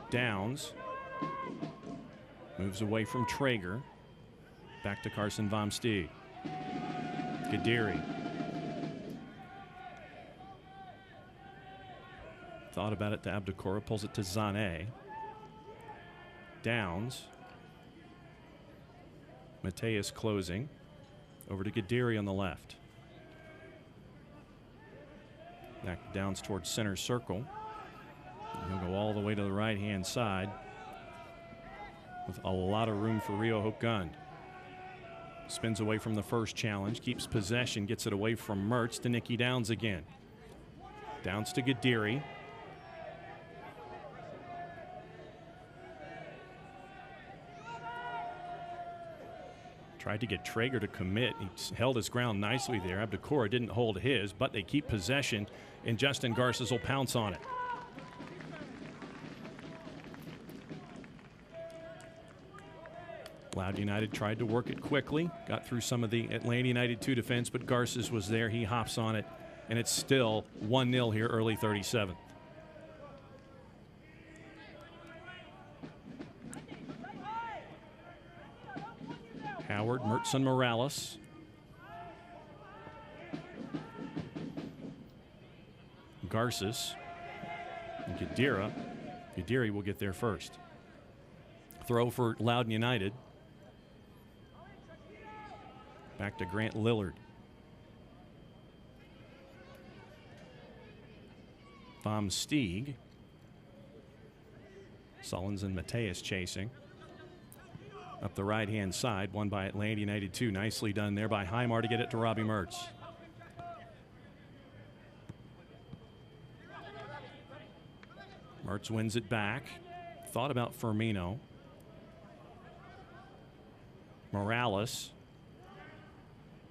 A: Downs moves away from Traeger. Back to Carson Von Stieg. Gadiri. Thought about it to Abdukora, pulls it to Zane. Downs. Mateus closing. Over to Gadiri on the left. Back Downs towards center circle. He'll go all the way to the right-hand side with a lot of room for Rio Hope Gund. Spins away from the first challenge, keeps possession, gets it away from Mertz to Nicky Downs again. Downs to Gadiri. Tried to get Traeger to commit. He held his ground nicely there. Abdukora didn't hold his, but they keep possession, and Justin Garces will pounce on it. Loudoun United tried to work it quickly, got through some of the Atlanta United 2 defense, but Garces was there. He hops on it, and it's still 1-0 here, early 37th. Howard, Mertz, and Morales. Garces and Gadira. Gadiri will get there first. Throw for Loudoun United. Back to Grant Lillard. Von Stieg. Sullins and Mateus chasing. Up the right-hand side, won by Atlanta United 2. Nicely done there by Highmar to get it to Robbie Mertz. Mertz wins it back. Thought about Firmino. Morales.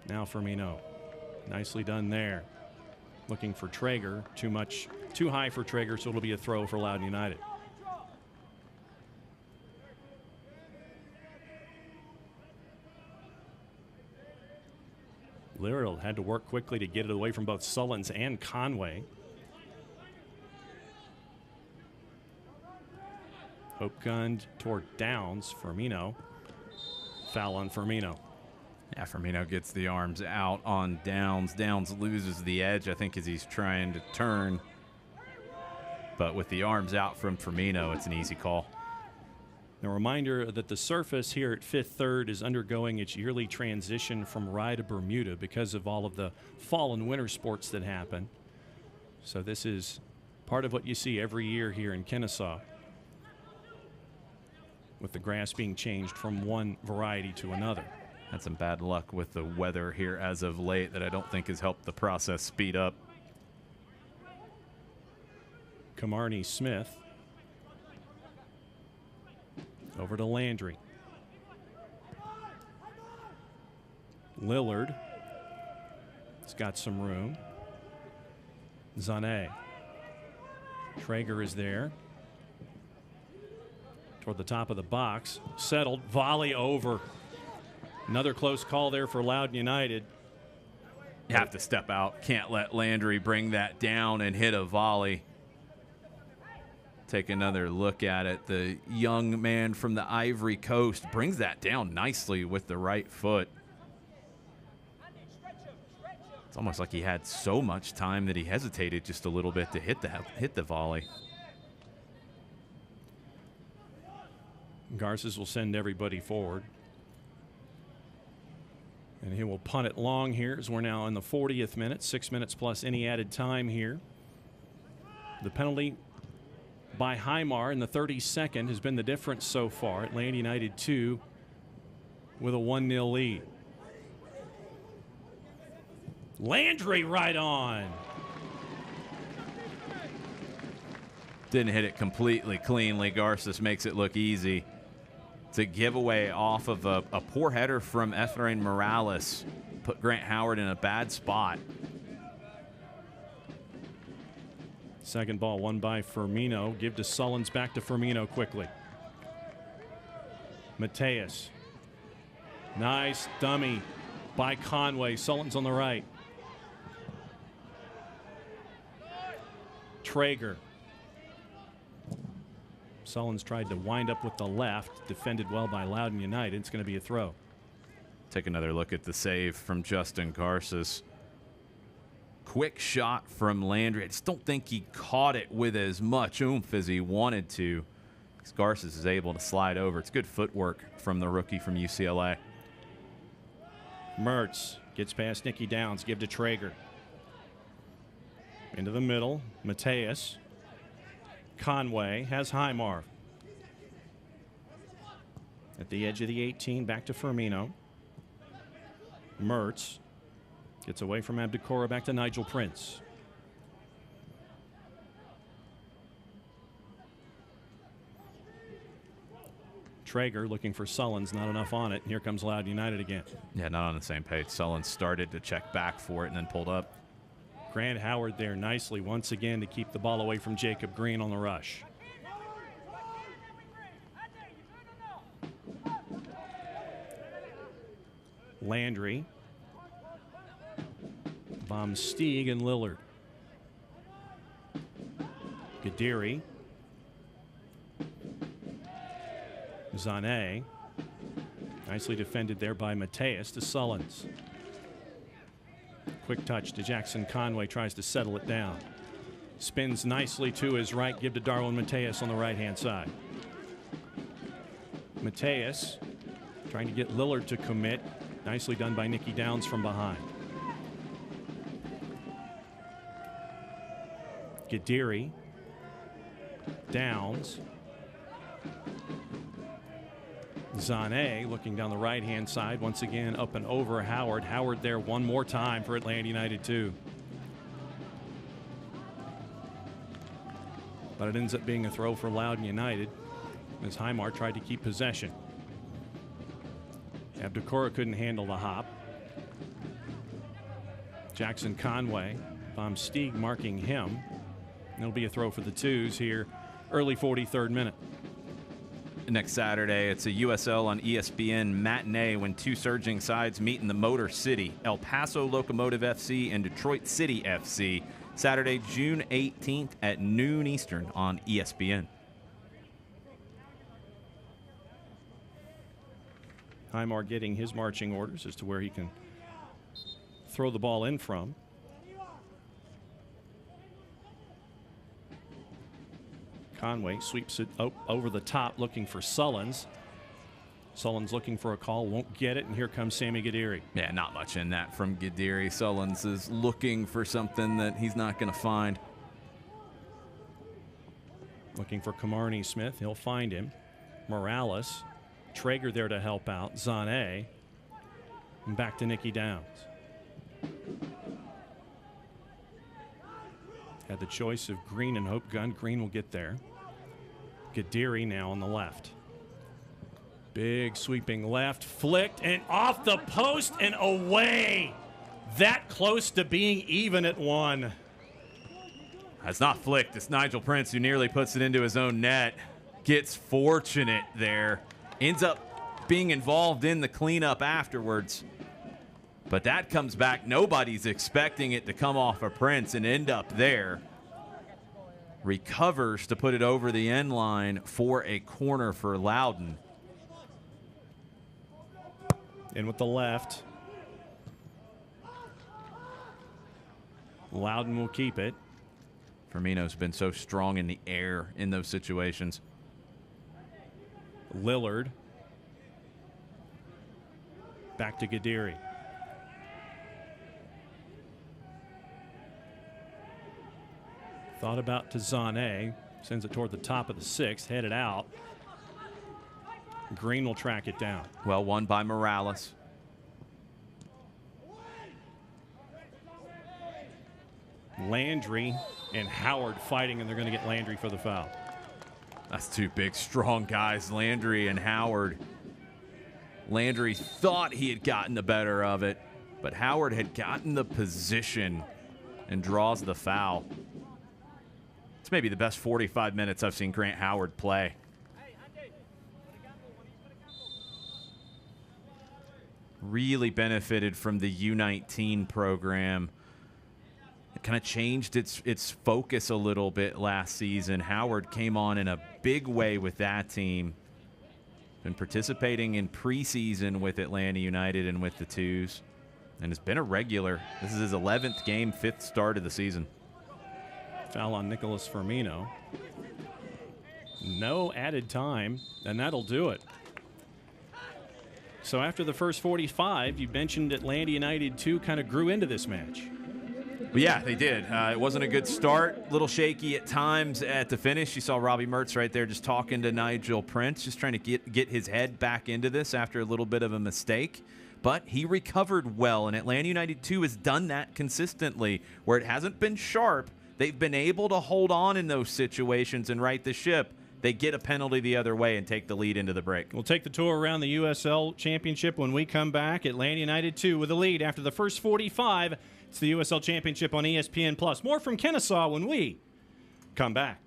A: Now Firmino. Nicely done there. Looking for Traeger. Too high for Traeger, so it'll be a throw for Loudoun United. Lillard had to work quickly to get it away from both Sullins and Conway. Hope Gund toward Downs. Firmino. Foul on Firmino.
B: Yeah, Firmino gets the arms out on Downs. Downs loses the edge, I think, as he's trying to turn. But with the arms out from Firmino, it's an easy call.
A: A reminder that the surface here at Fifth Third is undergoing its yearly transition from Rye to Bermuda because of all of the fall and winter sports that happen. So this is part of what you see every year here in Kennesaw, with the grass being changed from one variety to another.
B: Had some bad luck with the weather here as of late that I don't think has helped the process speed up.
A: Camarney Smith. Over to Landry. Lillard. It's got some room. Zane. Traeger is there. Toward the top of the box. Settled. Volley over. Another close call there for Loudoun United.
B: You have to step out. Can't let Landry bring that down and hit a volley. Take another look at it. The young man from the Ivory Coast brings that down nicely with the right foot. It's almost like he had so much time that he hesitated just a little bit to hit the volley.
A: Garces will send everybody forward. And he will punt it long here as we're now in the 40th minute, 6 minutes plus any added time here. The penalty by Highmar in the 32nd has been the difference so far. Atlanta United 2 with a 1-0 lead. Landry right on.
B: Didn't hit it completely cleanly. Garces makes it look easy. It's a giveaway off of a poor header from Efrain Morales. Put Grant Howard in a bad spot.
A: Second ball won by Firmino. Give to Sullins, back to Firmino quickly. Mateus. Nice dummy by Conway. Sullins on the right. Traeger. Sullins tried to wind up with the left. Defended well by Loudoun United. It's going to be a throw.
B: Take another look at the save from Justin Garces. Quick shot from Landry. I just don't think he caught it with as much oomph as he wanted to. Garces is able to slide over. It's good footwork from the rookie from UCLA.
A: Mertz gets past Nicky Downs. Give to Traeger. Into the middle. Mateus. Conway has Highmar. At the edge of the 18, back to Firmino. Mertz gets away from Abdukora, back to Nigel Prince. Traeger looking for Sullins, not enough on it. And here comes Loudoun United again.
B: Yeah, not on the same page. Sullins started to check back for it and then pulled up.
A: Grant Howard there nicely once again to keep the ball away from Jacob Green on the rush. Landry. Von Stieg and Lillard. Gadiri. Zane. Nicely defended there by Mateus to Sullins. Quick touch to Jackson Conway, tries to settle it down. Spins nicely to his right, give to Darwin Mateus on the right-hand side. Mateus trying to get Lillard to commit. Nicely done by Nicky Downs from behind. Gadiri. Downs. Zane looking down the right-hand side. Once again up and over Howard. Howard there one more time for Atlanta United 2. But it ends up being a throw for Loudoun United as Highmar tried to keep possession. Abdukora couldn't handle the hop. Jackson Conway. Von Stieg marking him. It'll be a throw for the twos here. Early 43rd minute.
B: Next Saturday, it's a USL on ESPN matinee when two surging sides meet in the Motor City. El Paso Locomotive FC and Detroit City FC. Saturday, June 18th at noon Eastern on ESPN.
A: Highmar getting his marching orders as to where he can throw the ball in from. Conway sweeps it over the top looking for Sullins. Sullins looking for a call, won't get it, and here comes Sammy Gadiri.
B: Yeah, not much in that from Gadiri. Sullins is looking for something that he's not going to find.
A: Looking for Camarney Smith, he'll find him. Morales, Traeger there to help out. Zane, and back to Nicky Downs. Had the choice of Green and Hope Gunn. Green will get there. Gadiri now on the left. Big sweeping left, flicked and off the post and away. That close to being even at one.
B: That's not flicked. It's Nigel Prince who nearly puts it into his own net. Gets fortunate there. Ends up being involved in the cleanup afterwards. But that comes back. Nobody's expecting it to come off of Prince and end up there. Recovers to put it over the end line for a corner for Loudoun.
A: In with the left. Loudoun will keep it.
B: Firmino's been so strong in the air in those situations.
A: Lillard. Back to Gadiri. Thought about to Zane. Sends it toward the top of the sixth. Headed out. Green will track it down.
B: Well won by Morales.
A: Landry and Howard fighting, and they're going to get Landry for the foul.
B: That's two big, strong guys, Landry and Howard. Landry thought he had gotten the better of it, but Howard had gotten the position and draws the foul. It's maybe the best 45 minutes I've seen Grant Howard play. Really benefited from the U19 program. It kind of changed its focus a little bit last season. Howard came on in a big way with that team. Been participating in preseason with Atlanta United and with the Twos, and has been a regular. This is his 11th game, 5th start of the season.
A: Foul on Nicholas Firmino. No added time, and that'll do it. So after the first 45, you mentioned Atlanta United 2 kind of grew into this match.
B: Well, yeah, they did. It wasn't a good start. A little shaky at times at the finish. You saw Robbie Mertz right there just talking to Nigel Prince, just trying to get his head back into this after a little bit of a mistake. But he recovered well, and Atlanta United 2 has done that consistently. Where it hasn't been sharp, they've been able to hold on in those situations and right the ship. They get a penalty the other way and take the lead into the break.
A: We'll take the tour around the USL Championship when we come back. Atlanta United 2 with a lead after the first 45. It's the USL Championship on ESPN+. More from Kennesaw when we come back.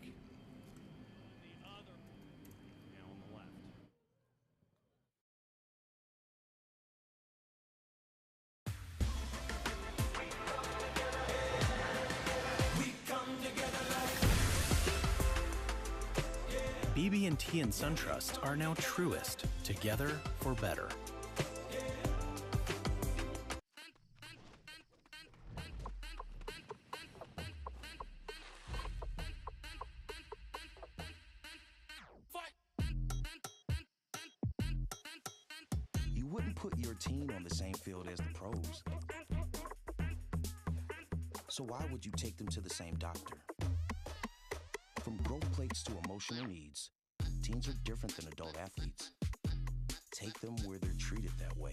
C: BB&T and SunTrust are now Truist, together for better.
D: You wouldn't put your team on the same field as the pros. So why would you take them to the same doctor? From growth plates to emotional needs, teens are different than adult athletes. Take them where they're treated that way.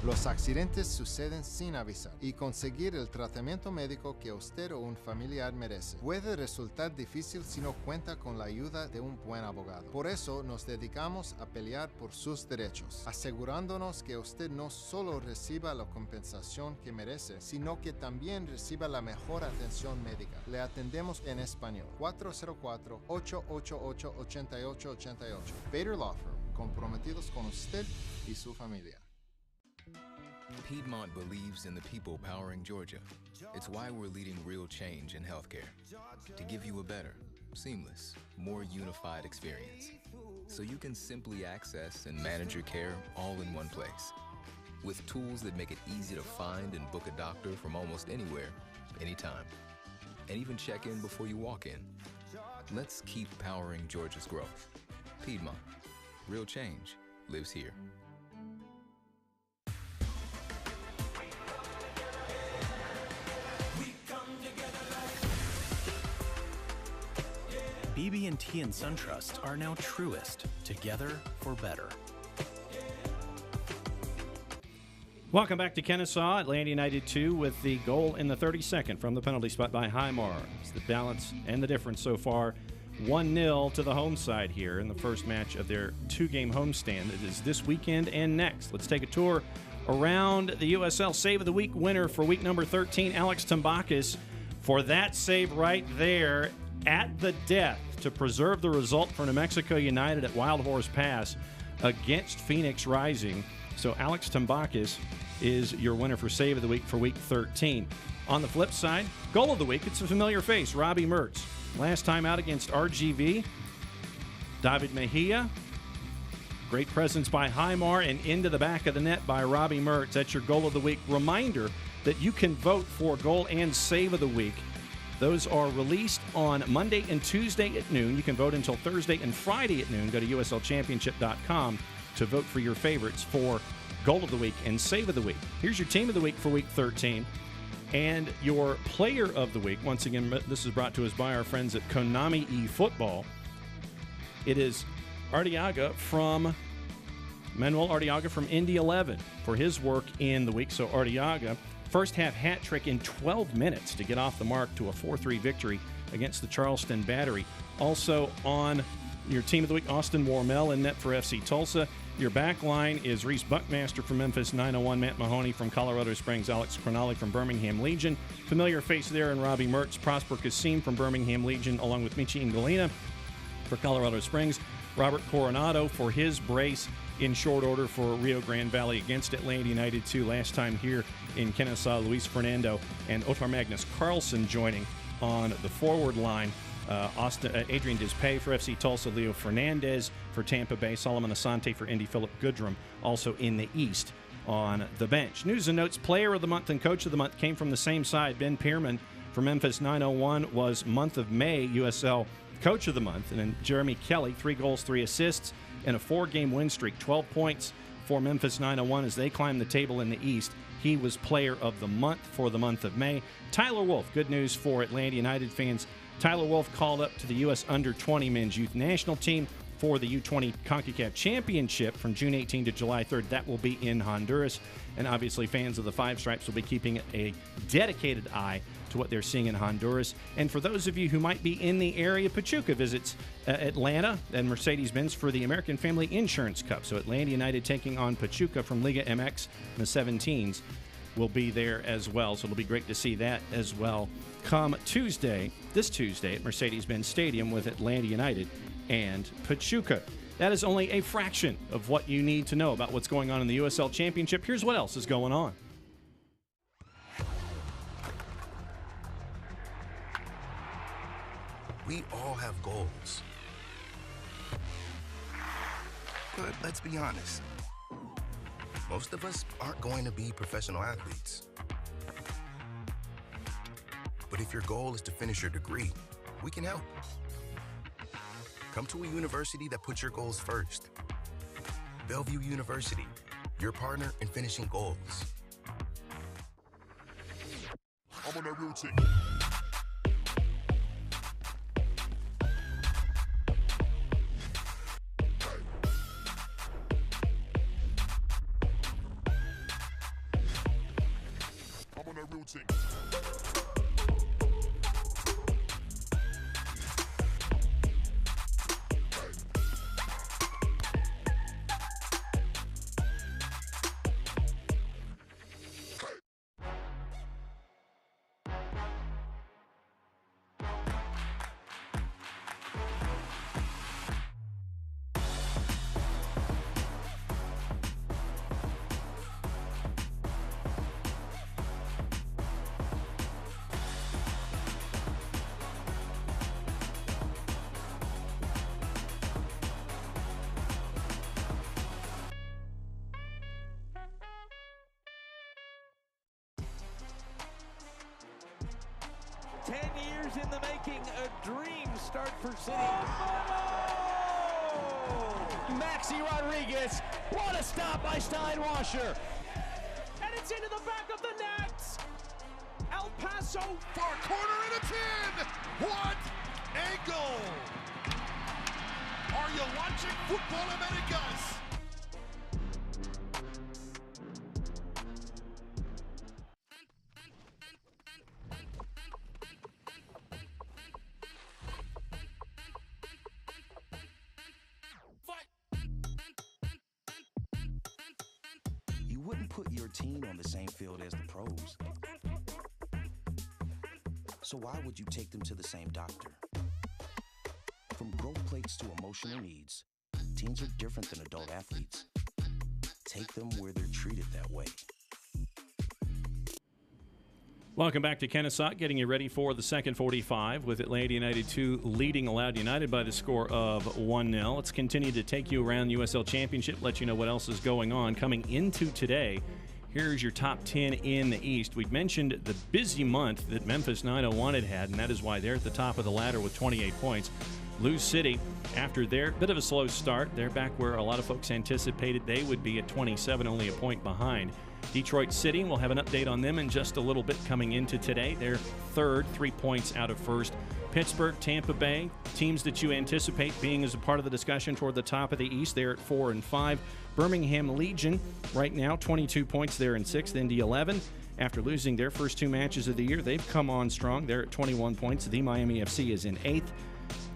E: Los accidentes suceden sin avisar y conseguir el tratamiento médico que usted o un familiar merece puede resultar difícil si no cuenta con la ayuda de un buen abogado. Por eso nos dedicamos a pelear por sus derechos, asegurándonos que usted no solo reciba la compensación que merece, sino que también reciba la mejor atención médica. Le atendemos en español. 404-888-8888. Bader Law Firm, comprometidos con usted y su familia.
F: Piedmont believes in the people powering Georgia. It's why we're leading real change in healthcare. To give you a better, seamless, more unified experience. So you can simply access and manage your care all in one place. With tools that make it easy to find and book a doctor from almost anywhere, anytime. And even check in before you walk in. Let's keep powering Georgia's growth. Piedmont. Real change lives here.
C: BB&T and SunTrust are now Truist, together for better.
A: Welcome back to Kennesaw. Atlanta United 2 with the goal in the 32nd from the penalty spot by Highmar. It's the balance and the difference so far. 1-0 to the home side here in the first match of their two-game homestand. It is this weekend and next. Let's take a tour around the USL Save of the Week winner for week number 13, Alex Tambakis, for that save right there at the death to preserve the result for New Mexico United at Wild Horse Pass against Phoenix Rising. So Alex Tambakis is your winner for Save of the Week for Week 13. On the flip side, Goal of the Week, it's a familiar face, Robbie Mertz. Last time out against RGV, David Mejia. Great presence by Highmar and into the back of the net by Robbie Mertz. That's your Goal of the Week. Reminder that you can vote for Goal and Save of the Week. Those are released on Monday and Tuesday at noon. You can vote until Thursday and Friday at noon. Go to uslchampionship.com to vote for your favorites for Goal of the Week and Save of the Week. Here's your Team of the Week for Week 13. And your Player of the Week, once again, this is brought to us by our friends at Konami eFootball. It is Manuel Arteaga from Indy 11 for his work in the week. So Arteaga, first half hat trick in 12 minutes to get off the mark to a 4-3 victory against the Charleston Battery. Also on your Team of the Week, Austin Warmel in net for FC Tulsa. Your back line is Reese Buckmaster from Memphis 901, Matt Mahoney from Colorado Springs, Alex Cronali from Birmingham Legion. Familiar face there in Robbie Mertz, Prosper Kassim from Birmingham Legion, along with Michi Ingolina for Colorado Springs. Robert Coronado for his brace in short order for Rio Grande Valley against Atlanta United 2 last time here in Kennesaw. Luis Fernando and Otar Magnus Carlson joining on the forward line. Adrian Dispay for FC Tulsa, Leo Fernandez for Tampa Bay, Solomon Asante for Indy, Philip Goodrum also in the East on the bench. News and notes, Player of the Month and Coach of the Month came from the same side. Ben Pierman for Memphis 901 was month of May USL Coach of the Month. And then Jeremy Kelly, 3 goals, 3 assists, and a 4-game win streak, 12 points for Memphis 901 as they climb the table in the East. He was Player of the Month for the month of May. Tyler Wolfe, good news for Atlanta United fans. Tyler Wolfe called up to the U.S. Under-20 Men's Youth National Team for the U20 CONCACAF Championship from June 18 to July 3rd. That will be in Honduras. And obviously fans of the Five Stripes will be keeping a dedicated eye to what they're seeing in Honduras. And for those of you who might be in the area, Pachuca visits Atlanta and Mercedes-Benz for the American Family Insurance Cup. So Atlanta United taking on Pachuca from Liga MX in the 17s will be there as well. So it'll be great to see that as well come this Tuesday at Mercedes-Benz Stadium with Atlanta United and Pachuca. That is only a fraction of what you need to know about what's going on in the USL Championship. Here's what else is going on.
D: We all have goals. But let's be honest. Most of us aren't going to be professional athletes. But if your goal is to finish your degree, we can help. Come to a university that puts your goals first. Bellevue University, your partner in finishing goals. I'm on that routine. I'm on that routine.
G: In the making, a dream start for City.
H: Maxi Rodriguez, what a stop by Steinwasser.
G: And it's into the back of the net. El Paso for a corner and a 10. What a goal. Are you watching Football Americas?
D: Put your team on the same field as the pros. So why would you take them to the same doctor? From growth plates to emotional needs, teens are different than adult athletes.
I: Take them where they're treated that way.
A: Welcome back to Kennesaw, getting you ready for the second 45 with Atlanta United 2 leading Loudoun United by the score of 1-0. Let's continue to take you around the USL Championship, let you know what else is going on. Coming into today, here's your top 10 in the East. We've mentioned the busy month that Memphis 901 had, and that is why they're at the top of the ladder with 28 points. Lou City, after their bit of a slow start, they're back where a lot of folks anticipated they would be at 27, only a point behind. Detroit City, we'll have an update on them in just a little bit coming into today. They're third, 3 points out of first. Pittsburgh, Tampa Bay, teams that you anticipate being as a part of the discussion toward the top of the East. They're at 4 and 5. Birmingham Legion, right now, 22 points. They're in 6th. Indy 11. After losing their first 2 matches of the year, they've come on strong. They're at 21 points. The Miami FC is in 8th.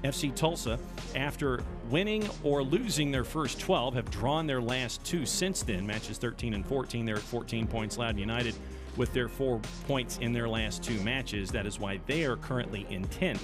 A: FC Tulsa, after winning or losing their first 12, have drawn their last 2 since then, matches 13 and 14. They're at 14 points. Loudoun United with their 4 points in their last 2 matches. That is why they are currently in 10th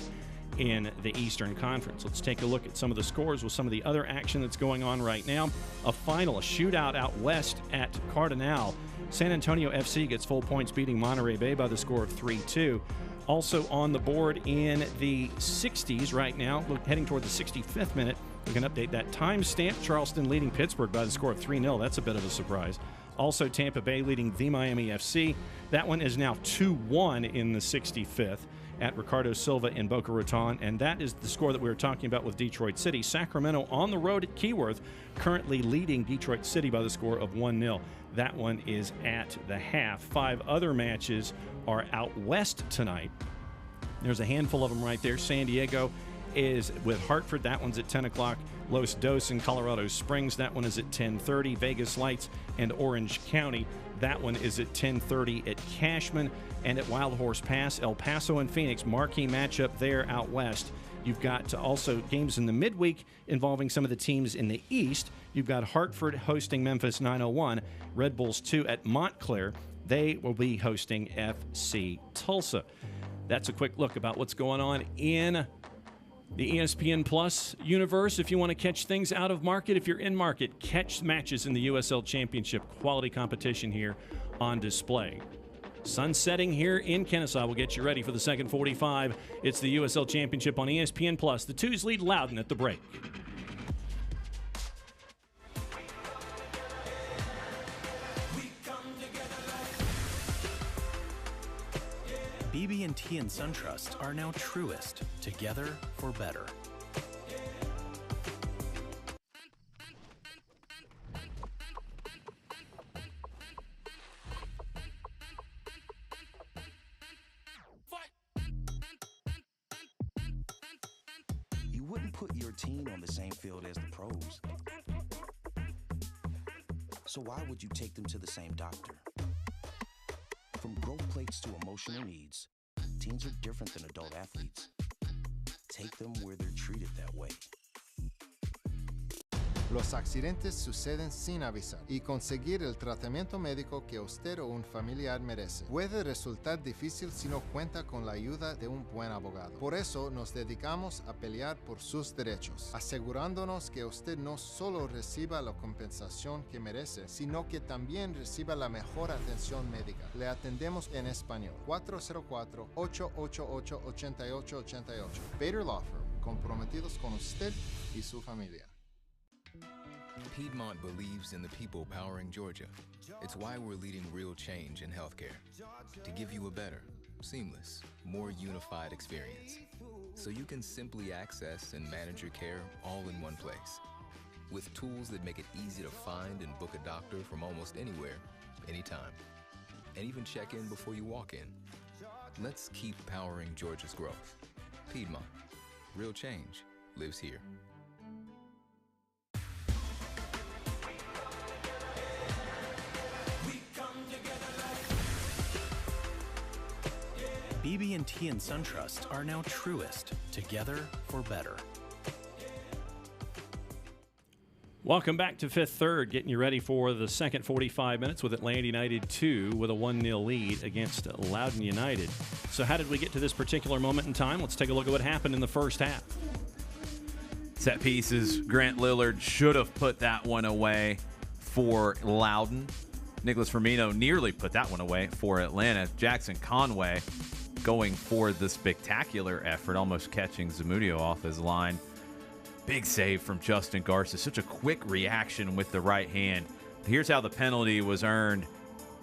A: in the Eastern Conference. Let's take a look at some of the scores with some of the other action that's going on right now. A shootout out west at Cardinal. San Antonio FC gets full points, beating Monterey Bay by the score of 3-2. Also on the board in the 60s right now, heading toward the 65th minute. We can update that timestamp. Charleston leading Pittsburgh by the score of 3-0. That's a bit of a surprise. Also, Tampa Bay leading the Miami FC. That one is now 2-1 in the 65th at Ricardo Silva in Boca Raton, and that is the score that we were talking about with Detroit City. Sacramento on the road at Keyworth, currently leading Detroit City by the score of 1-0. That one is at the half. 5 other matches are out west tonight. There's a handful of them right there. San Diego is with Hartford. That one's at 10 o'clock. Los Dos in Colorado Springs. That one is at 10:30. Vegas Lights and Orange County. That one is at 10:30 at Cashman. And at Wild Horse Pass, El Paso and Phoenix, marquee matchup there out west. You've got also games in the midweek involving some of the teams in the East. You've got Hartford hosting Memphis 901. Red Bulls 2 at Montclair. They will be hosting FC Tulsa. That's a quick look about what's going on in the ESPN Plus universe. If you want to catch things out of market, if you're in market, catch matches in the USL Championship. Quality competition here on display. Sun setting here in Kennesaw will get you ready for the second 45. It's the USL Championship on ESPN Plus. The Twos lead Loudoun at the break.
C: BB&T and SunTrust are now Truist, together for better.
I: You wouldn't put your team on the same field as the pros. So why would you take them to the same doctor? From growth plates to emotional needs, teens are different than adult athletes. Take them where they're treated that way.
E: Los accidentes suceden sin avisar y conseguir el tratamiento médico que usted o un familiar merece puede resultar difícil si no cuenta con la ayuda de un buen abogado. Por eso nos dedicamos a pelear por sus derechos, asegurándonos que usted no solo reciba la compensación que merece, sino que también reciba la mejor atención médica. Le atendemos en español. 404-888-8888. Bader Law Firm, comprometidos con usted y su familia.
F: Piedmont believes in the people powering Georgia. It's why we're leading real change in healthcare. To give you a better, seamless, more unified experience. So you can simply access and manage your care all in one place. With tools that make it easy to find and book a doctor from almost anywhere, anytime. And even check in before you walk in. Let's keep powering Georgia's growth. Piedmont. Real change lives here.
C: BB&T and SunTrust are now Truist, together for better.
A: Welcome back to Fifth Third, getting you ready for the second 45 minutes with Atlanta United 2 with a 1-0 lead against Loudoun United. So how did we get to this particular moment in time? Let's take a look at what happened in the first half.
B: Set pieces, Grant Lillard should have put that one away. for Loudoun. Nicholas Firmino nearly put that one away for Atlanta. Jackson Conway going for the spectacular effort, almost catching Zamudio off his line. Big save from Justin Garces. Such a quick reaction with the right hand. Here's how the penalty was earned.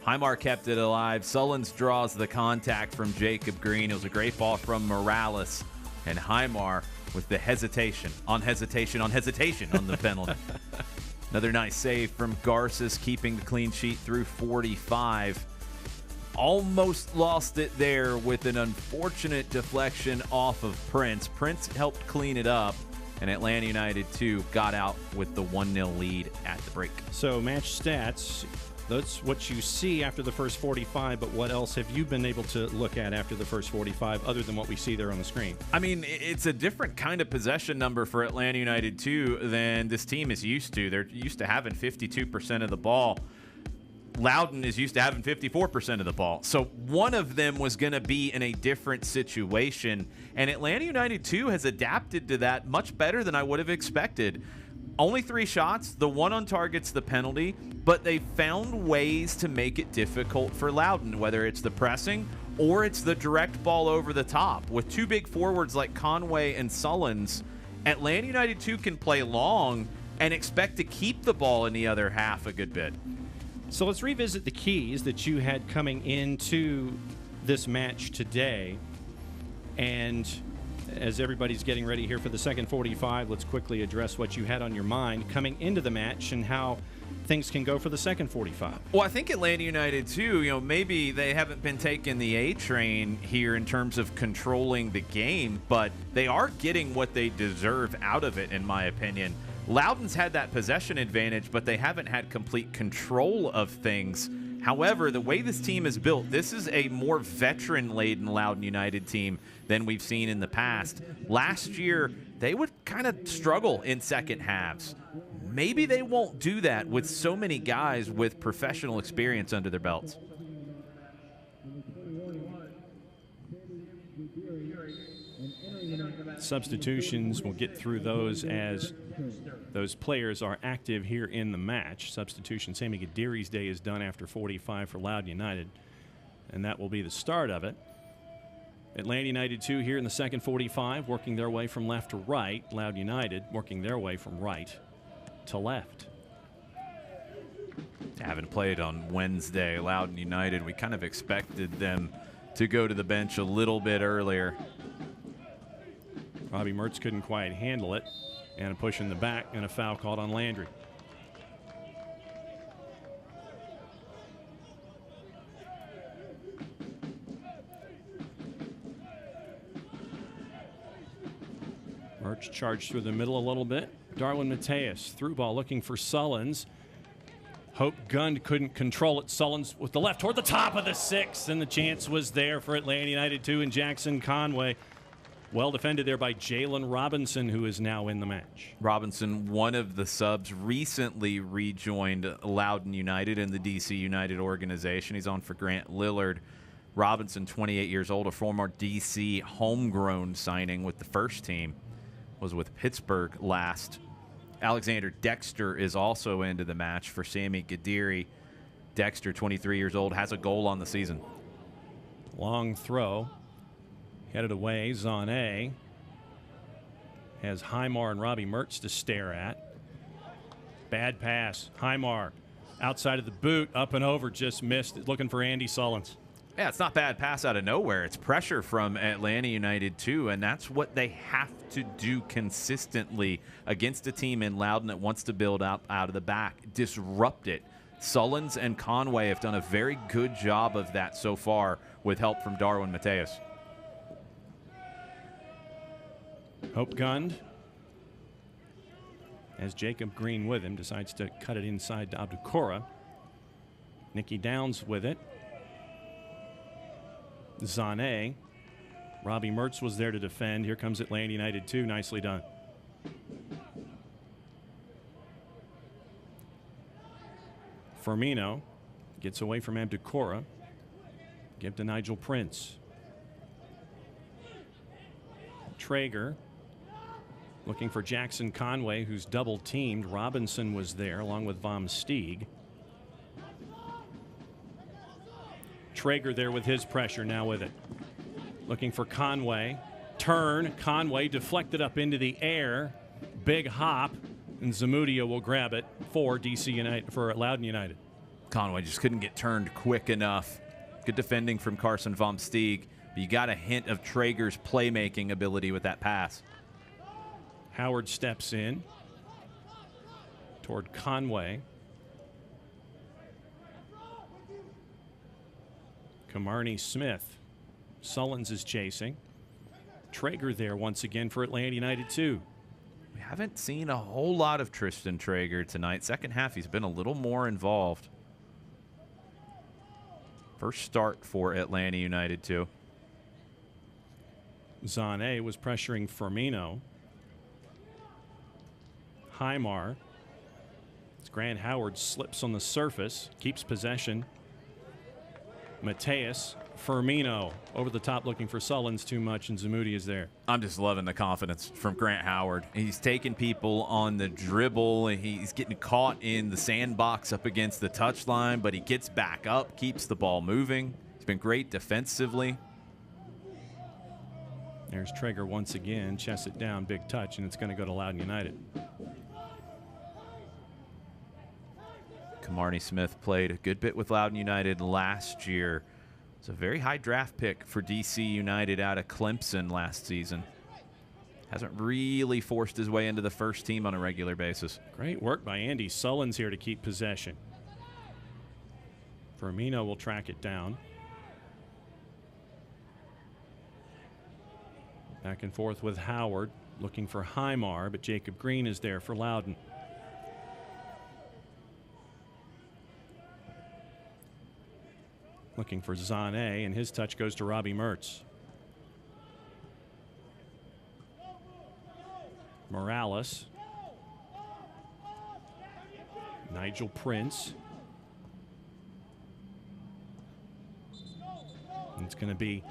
B: Highmark kept it alive. Sullins draws the contact from Jacob Green. It was a great ball from Morales. And Highmark with the hesitation on hesitation on hesitation on the penalty. Another nice save from Garces, keeping the clean sheet through 45. Almost lost it there with an unfortunate deflection off of Prince. Prince helped clean it up, and Atlanta United 2 got out with the 1-0 lead at the break.
A: So match stats, that's what you see after the first 45, but what else have you been able to look at after the first 45 other than what we see there on the screen?
B: I mean, it's a different kind of possession number for Atlanta United 2 than this team is used to. They're used to having 52% of the ball. Loudoun is used to having 54% of the ball. So one of them was going to be in a different situation, and Atlanta United 2 has adapted to that much better than I would have expected. Only 3 shots, the one on target's the penalty, but they found ways to make it difficult for Loudoun, whether it's the pressing or it's the direct ball over the top. With 2 big forwards like Conway and Sullins, Atlanta United 2 can play long and expect to keep the ball in the other half a good bit.
A: So let's revisit the keys that you had coming into this match today. And as everybody's getting ready here for the second 45, let's quickly address what you had on your mind coming into the match and how things can go for the second 45.
B: Well, I think Atlanta United, too, maybe they haven't been taking the A train here in terms of controlling the game, but they are getting what they deserve out of it, in my opinion. Loudoun's had that possession advantage, but they haven't had complete control of things. However, the way this team is built, this is a more veteran-laden Loudoun United team than we've seen in the past. Last year, they would kind of struggle in second halves. Maybe they won't do that with so many guys with professional experience under their belts.
A: Substitutions, we'll get through those as those players are active here in the match. Substitution, Sammy Gadiri's day is done after 45 for Loudoun United, and that will be the start of it. Atlanta United 2 here in the second 45, working their way from left to right. Loudoun United working their way from right to left.
B: Having played on Wednesday, Loudoun United, we kind of expected them to go to the bench a little bit earlier.
A: Robbie Mertz couldn't quite handle it, and a push in the back and a foul called on Landry. Mertz charged through the middle a little bit. Darwin Mateus, through ball looking for Sullins. Hope Gund couldn't control it. Sullins with the left toward the top of the 6, and the chance was there for Atlanta United 2 and Jackson Conway. Well defended there by Jalen Robinson, who is now in the match.
B: Robinson, one of the subs, recently rejoined Loudoun United in the DC United organization. He's on for Grant Lillard. Robinson, 28 years old, a former DC homegrown signing with the first team, was with Pittsburgh last. Alexander Dexter is also into the match for Sammy Gadiri. Dexter, 23 years old, has a goal on the season.
A: Long throw. Headed away, Zane has Highmar and Robbie Mertz to stare at. Bad pass. Highmar outside of the boot, up and over, just missed it, looking for Andy Sullins.
B: Yeah, it's not bad pass out of nowhere. It's pressure from Atlanta United, too, and that's what they have to do consistently against a team in Loudoun that wants to build up out of the back. Disrupt it. Sullins and Conway have done a very good job of that so far with help from Darwin Mateus.
A: Hope Gund, as Jacob Green with him, decides to cut it inside to Abdukora. Nicky Downs with it. Zane. Robbie Mertz was there to defend. Here comes Atlanta United 2. Nicely done. Firmino gets away from Abdukora. Give to Nigel Prince. Traeger Looking for Jackson Conway, who's double teamed. Robinson was there along with Von Stieg. Traeger there with his pressure, now with it. Looking for Conway. Turn. Conway deflected up into the air. Big hop. And Zamudio will grab it for DC United, for Loudoun United.
B: Conway just couldn't get turned quick enough. Good defending from Carson Von Stieg. But you got a hint of Traeger's playmaking ability with that pass.
A: Howard steps in toward Conway. Camarney Smith. Sullins is chasing. Traeger there once again for Atlanta United 2.
B: We haven't seen a whole lot of Tristan Traeger tonight. Second half, he's been a little more involved. First start for Atlanta United 2.
A: Zane was pressuring Firmino. Highmar. As Grant Howard slips on the surface, keeps possession. Mateus, Firmino over the top looking for Sullins too much, and Zamudio is there.
B: I'm just loving the confidence from Grant Howard. He's taking people on the dribble, and he's getting caught in the sandbox up against the touchline, but he gets back up, keeps the ball moving. He's been great defensively.
A: There's Traeger once again, chests it down, big touch, and it's going to go to Loudoun United.
B: Camarney Smith played a good bit with Loudoun United last year. It's a very high draft pick for DC United out of Clemson last season. Hasn't really forced his way into the first team on a regular basis.
A: Great work by Andy Sullins here to keep possession. Firmino will track it down. Back and forth with Howard, looking for Highmar, but Jacob Green is there for Loudoun. Looking for Zane, and his touch goes to Robbie Mertz. Morales. Nigel Prince. And it's going to be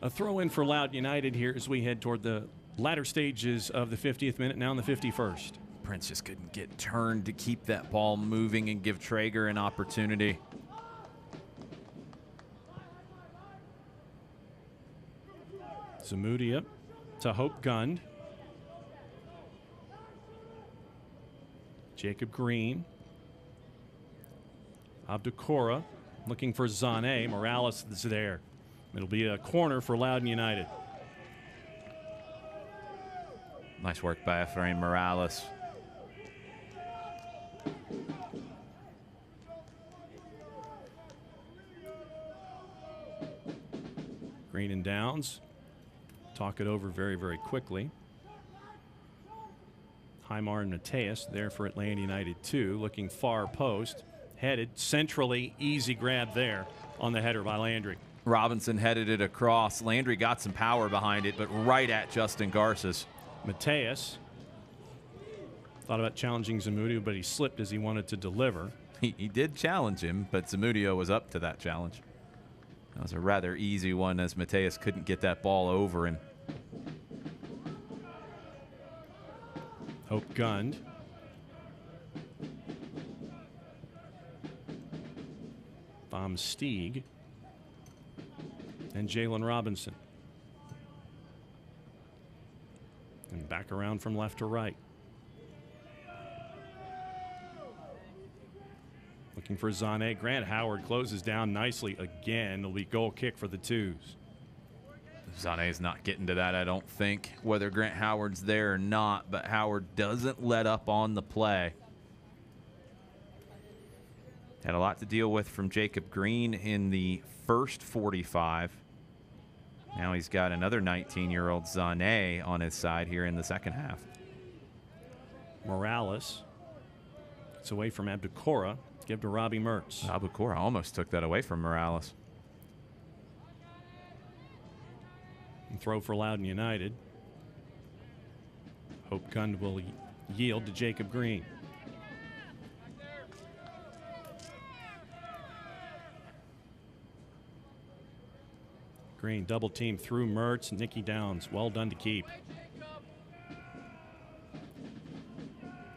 A: a throw in for Loudoun United here as we head toward the latter stages of the 50th minute, now in the 51st.
B: Prince just couldn't get turned to keep that ball moving and give Traeger an opportunity.
A: Zamudia to Hope Gund. Jacob Green. Abdukora looking for Zane. Morales is there. It'll be a corner for Loudoun United.
B: Nice work by Efrain Morales.
A: Green and Downs talk it over very, very quickly. Highmar and Mateus there for Atlanta United 2, looking far post. Headed centrally, easy grab there on the header by Landry.
B: Robinson headed it across. Landry got some power behind it, but right at Justin Garces.
A: Mateus thought about challenging Zamudio, but he slipped as he wanted to deliver.
B: He did challenge him, but Zamudio was up to that challenge. That was a rather easy one as Mateus couldn't get that ball over him.
A: Hope Gund. Von Stieg. And Jalen Robinson. And back around from left to right. Looking for Zane. Grant Howard closes down nicely again. It'll be goal kick for the Twos.
B: Zane's not getting to that, I don't think, whether Grant Howard's there or not, but Howard doesn't let up on the play. Had a lot to deal with from Jacob Green in the first 45. Now he's got another 19-year-old Zane on his side here in the second half.
A: Morales. It's away from Abdukora. Give to Robbie Mertz.
B: Abdukora almost took that away from Morales.
A: And throw for Loudoun United. Hope Gund will yield to Jacob Green. Green double team through Mertz. Nicky Downs, well done to keep.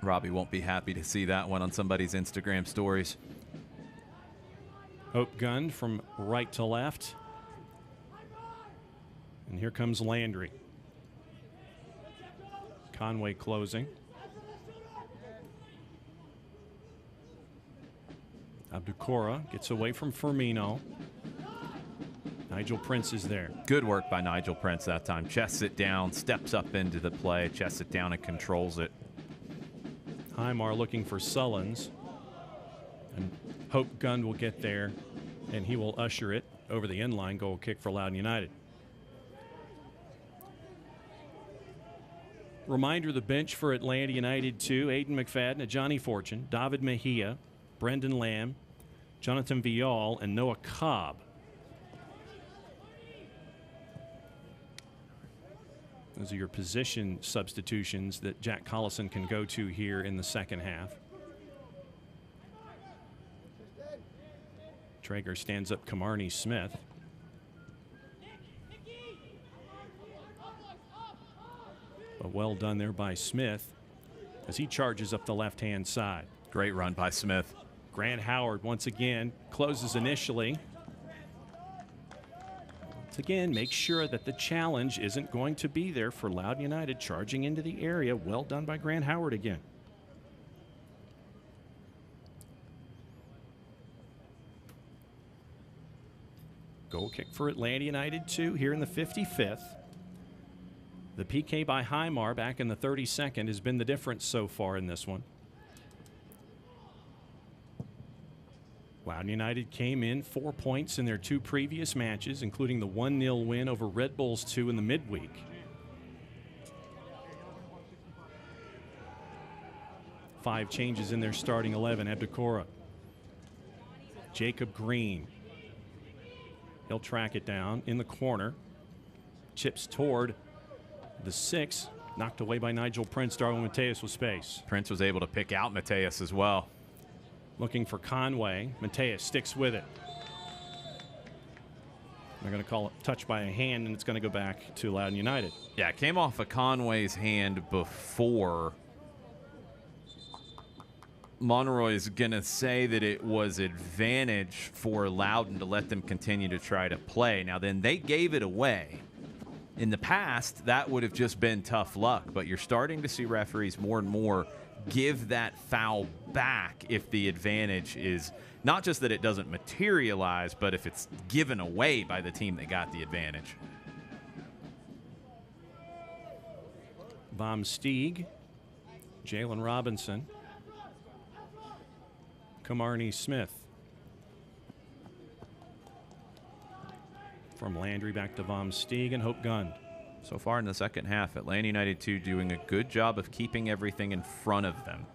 B: Robbie won't be happy to see that one on somebody's Instagram stories.
A: Hope gunned from right to left. And here comes Landry. Conway closing. Abdukora gets away from Firmino. Nigel Prince is there.
B: Good work by Nigel Prince that time. Chests it down, steps up into the play, chests it down and controls it.
A: Highmar looking for Sullins. And Hope Gunn will get there, and he will usher it over the end line. Goal kick for Loudoun United. Reminder, the bench for Atlanta United 2, Aiden McFadden, Johnny Fortune, David Mejia, Brendan Lamb, Jonathan Vial, and Noah Cobb. Those are your position substitutions that Jack Collison can go to here in the second half. Traeger stands up Kamarni Smith. But well done there by Smith as he charges up the left-hand side.
B: Great run by Smith.
A: Grant Howard once again closes initially. Once again, make sure that the challenge isn't going to be there for Loudoun United charging into the area. Well done by Grant Howard again. Goal kick for Atlanta United 2 here in the 55th. The PK by Highmar back in the 32nd has been the difference so far in this one. Loudoun United came in 4 points in their 2 previous matches, including the 1-0 win over Red Bulls 2 in the midweek. Five changes in their starting 11. Abdukora. Jacob Green. He'll track it down in the corner. Chips toward the 6. Knocked away by Nigel Prince. Darwin Mateus with space.
B: Prince was able to pick out Mateus as well.
A: Looking for Conway. Mateus sticks with it. They're going to call it touch by a hand, and it's going to go back to Loudoun United.
B: Yeah, it came off of Conway's hand before. Monroy is going to say that it was advantage for Loudoun to let them continue to try to play. Now, then they gave it away. In the past, that would have just been tough luck, but you're starting to see referees more and more give that foul back if the advantage is not just that it doesn't materialize, but if it's given away by the team that got the advantage.
A: Von Stieg, Jalen Robinson, Kamarni Smith. From Landry back to Von Stieg and Hope Gunn.
B: So far in the second half, Atlanta United 2 doing a good job of keeping everything in front of them.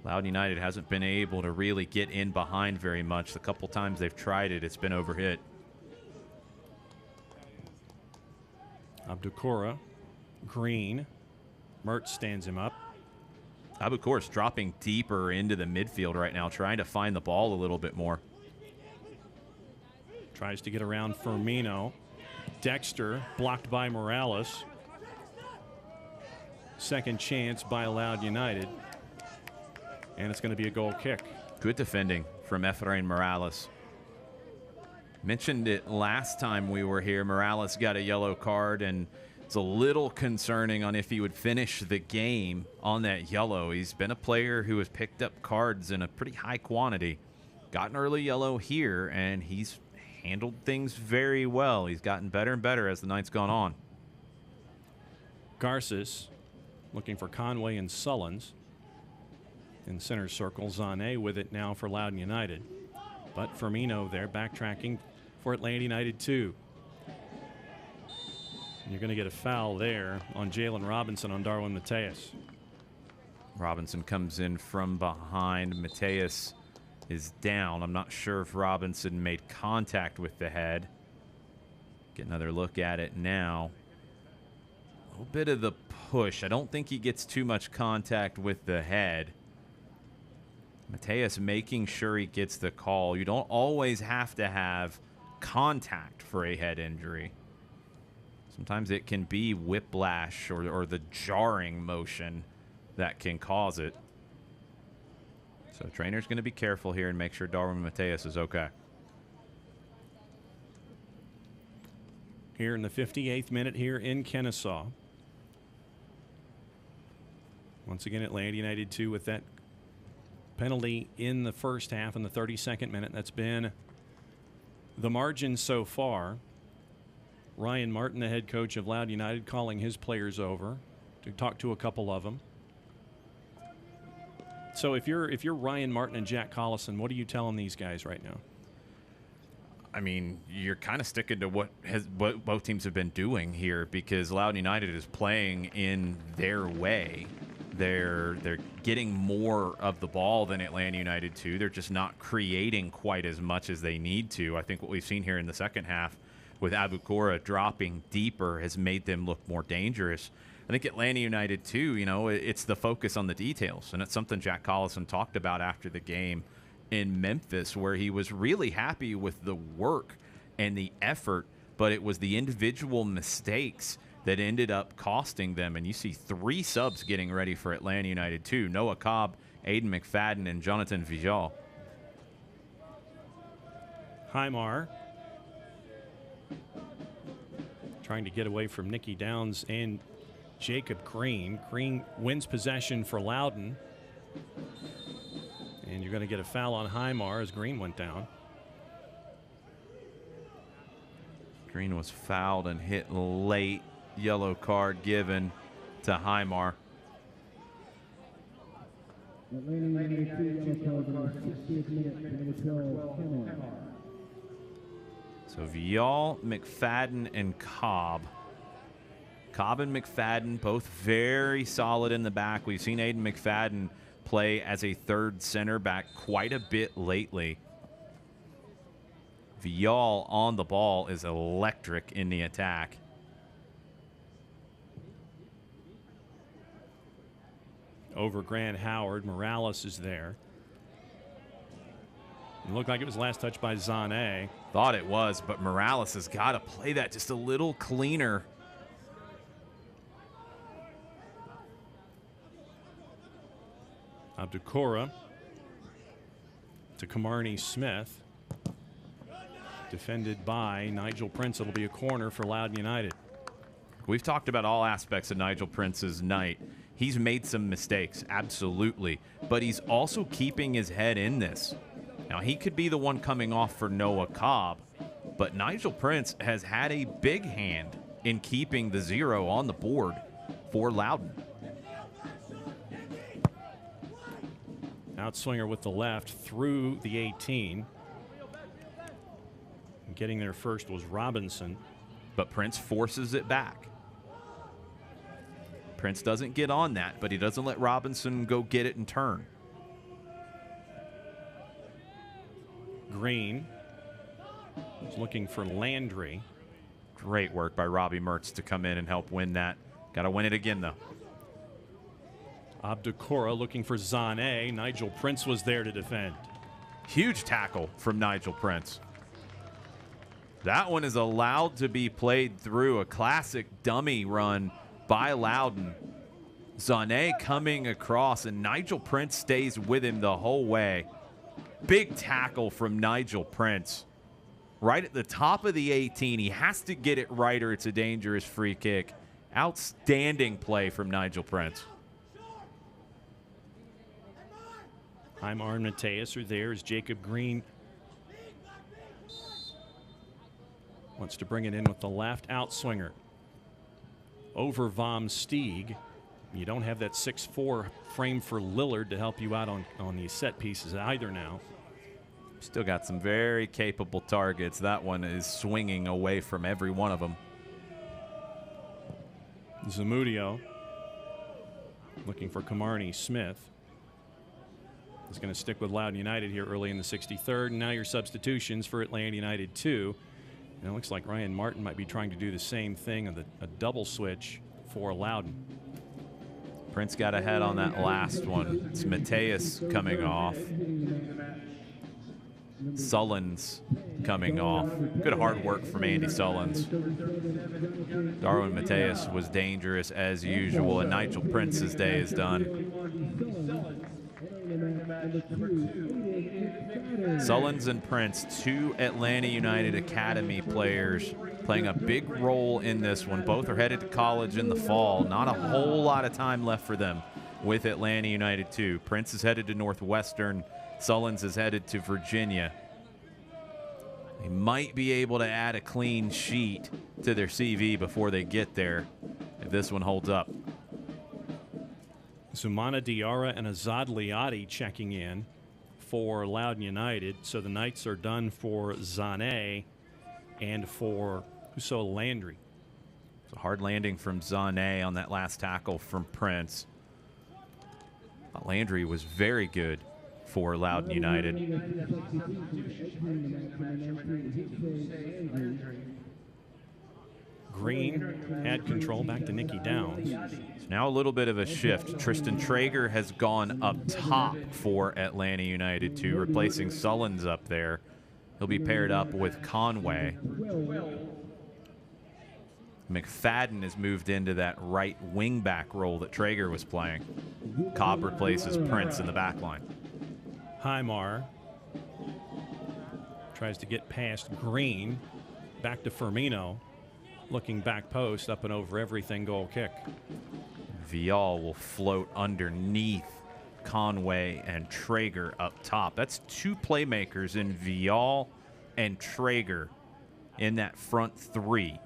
B: Loudoun United hasn't been able to really get in behind very much. The couple times they've tried it, it's been overhit.
A: Abdukora, Green, Mertz stands him up.
B: Abukor's dropping deeper into the midfield right now, trying to find the ball a little bit more.
A: Tries to get around Firmino. Dexter blocked by Morales. Second chance by Loudoun United. And it's going to be a goal kick.
B: Good defending from Efrain Morales. Mentioned it last time we were here. Morales got a yellow card, and it's a little concerning on if he would finish the game on that yellow. He's been a player who has picked up cards in a pretty high quantity. Got an early yellow here, and he's handled things very well. He's gotten better and better as the night's gone on.
A: Garces looking for Conway and Sullins. In center circle, Zane with it now for Loudoun United. But Firmino there backtracking for Atlanta United 2. And you're going to get a foul there on Jalen Robinson on Darwin Mateus.
B: Robinson comes in from behind. Mateus is down. I'm not sure if Robinson made contact with the head. Get another look at it now. A little bit of the push. I don't think he gets too much contact with the head. Mateus making sure he gets the call. You don't always have to have contact for a head injury. Sometimes it can be whiplash or the jarring motion that can cause it. So trainer's going to be careful here and make sure Darwin Mateus is okay.
A: Here in the 58th minute here in Kennesaw. Once again, Atlanta United 2 with that penalty in the first half in the 32nd minute. That's been the margin so far. Ryan Martin, the head coach of Loudoun United, calling his players over to talk to a couple of them. So if you're Ryan Martin and Jack Collison, what are you telling these guys right now?
B: I mean, you're kind of sticking to what both teams have been doing here, because Loudoun United is playing in their way. They're getting more of the ball than Atlanta United 2. They're just not creating quite as much as they need to. I think what we've seen here in the second half with Abukora dropping deeper has made them look more dangerous. I think Atlanta United 2, it's the focus on the details, and it's something Jack Collison talked about after the game in Memphis, where he was really happy with the work and the effort, but it was the individual mistakes that ended up costing them. And you see 3 subs getting ready for Atlanta United 2. Noah Cobb, Aiden McFadden, and Jonathan Vijal.
A: Highmar trying to get away from Nicky Downs and Jacob Green. Green wins possession for Loudoun. And you're going to get a foul on Highmar as Green went down.
B: Green was fouled and hit late. Yellow card given to Highmar. So Vial, McFadden, and Cobb. Cobb and McFadden both very solid in the back. We've seen Aiden McFadden play as a third center back quite a bit lately. Vial on the ball is electric in the attack.
A: Over Grant Howard. Morales is there. It looked like it was last touch by Zane.
B: Thought it was, but Morales has got to play that just a little cleaner.
A: Abdukora to Kamarni Smith. Defended by Nigel Prince. It'll be a corner for Loudoun United.
B: We've talked about all aspects of Nigel Prince's night. He's made some mistakes, absolutely, but he's also keeping his head in this. Now, he could be the one coming off for Noah Cobb, but Nigel Prince has had a big hand in keeping the 0 on the board for Loudoun.
A: Outswinger with the left through the 18. And getting there first was Robinson.
B: But Prince forces it back. Prince doesn't get on that, but he doesn't let Robinson go get it and turn.
A: Green is looking for Landry.
B: Great work by Robbie Mertz to come in and help win that. Got to win it again, though.
A: Abdukora looking for Zane. Nigel Prince was there to defend.
B: Huge tackle from Nigel Prince. That one is allowed to be played through. A classic dummy run by Loudoun. Zane coming across, and Nigel Prince stays with him the whole way. Big tackle from Nigel Prince. Right at the top of the 18. He has to get it right or it's a dangerous free kick. Outstanding play from Nigel Prince.
A: Highmar and Mateus are there as Jacob Green wants to bring it in with the left. Outswinger over Von Stieg. You don't have that 6'4" frame for Lillard to help you out on these set pieces either now.
B: Still got some very capable targets. That one is swinging away from every one of them.
A: Zamudio looking for Kamarni Smith. Is going to stick with Loudoun United here early in the 63rd. And now your substitutions for Atlanta United 2. And it looks like Ryan Martin might be trying to do the same thing on a double switch for Loudoun.
B: Prince got ahead on that last one. It's Mateus coming off. Sullins coming off. Good hard work from Andy Sullins. Darwin Mateus was dangerous as usual, and Nigel Prince's day is done. Sullins and Prince, two Atlanta United Academy players, playing a big role in this one. Both are headed to college in the fall. Not a whole lot of time left for them with Atlanta United 2. Prince is headed to Northwestern. Sullins is headed to Virginia. They might be able to add a clean sheet to their CV before they get there if this one holds up.
A: Zumana Diarra and Azad Liadi checking in for Loudoun United. So the Knights are done for Zane and for Husso Landry.
B: It's a hard landing from Zane on that last tackle from Prince. Landry was very good for Loudoun United.
A: Green had control back to Nikki Downs.
B: So now a little bit of a shift. Tristan Traeger has gone up top for Atlanta United 2, replacing Sullins up there. He'll be paired up with Conway. McFadden has moved into that right wing-back role that Traeger was playing. Cobb replaces Prince in the back line.
A: Highmar tries to get past Green. Back to Firmino. Looking back post, up and over everything, goal kick.
B: Vial will float underneath Conway and Traeger up top. That's two playmakers in Vial and Traeger in that front three.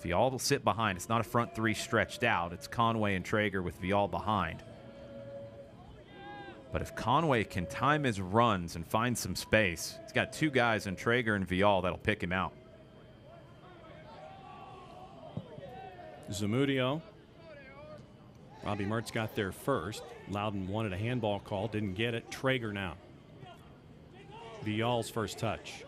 B: Vial will sit behind. It's not a front three stretched out. It's Conway and Traeger with Vial behind. But if Conway can time his runs and find some space, he's got two guys in Traeger and Vial that'll pick him out.
A: Zamudio. Robbie Mertz got there first. Loudoun wanted a handball call, didn't get it. Traeger now. Vial's first touch.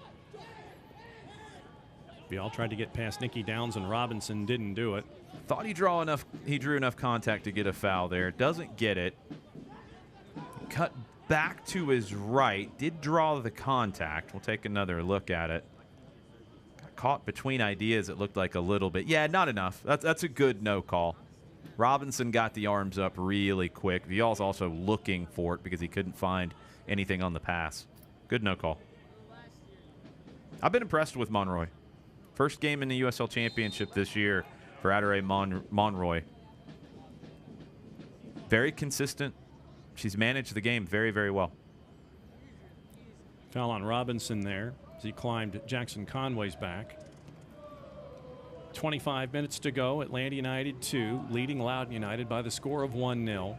A: Vial tried to get past Nicky Downs and Robinson, didn't do it.
B: Thought he drew enough contact to get a foul there. Doesn't get it. Cut back to his right. Did draw the contact. We'll take another look at it. Got caught between ideas, it looked like a little bit. Yeah, not enough. That's a good no call. Robinson got the arms up really quick. Vial's also looking for it because he couldn't find anything on the pass. Good no call. I've been impressed with Monroy. First game in the USL Championship this year for Adare Monroy. Very consistent. She's managed the game very, very well.
A: Foul on Robinson there as he climbed Jackson Conway's back. 25 minutes to go. Atlanta United 2, leading Loudoun United by the score of 1-0.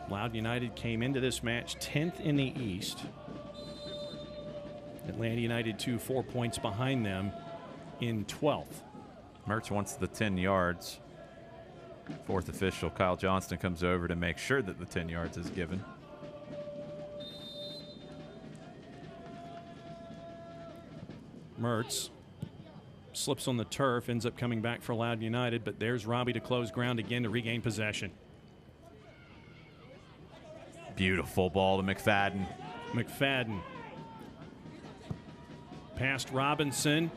A: Loudoun United came into this match 10th in the East. Atlanta United 2, 4 points behind them in 12th.
B: Mertz wants the 10 yards. Fourth official, Kyle Johnston, comes over to make sure that the 10 yards is given.
A: Mertz slips on the turf, ends up coming back for Loudoun United, but there's Robbie to close ground again to regain possession.
B: Beautiful ball to McFadden.
A: McFadden. Past Robinson.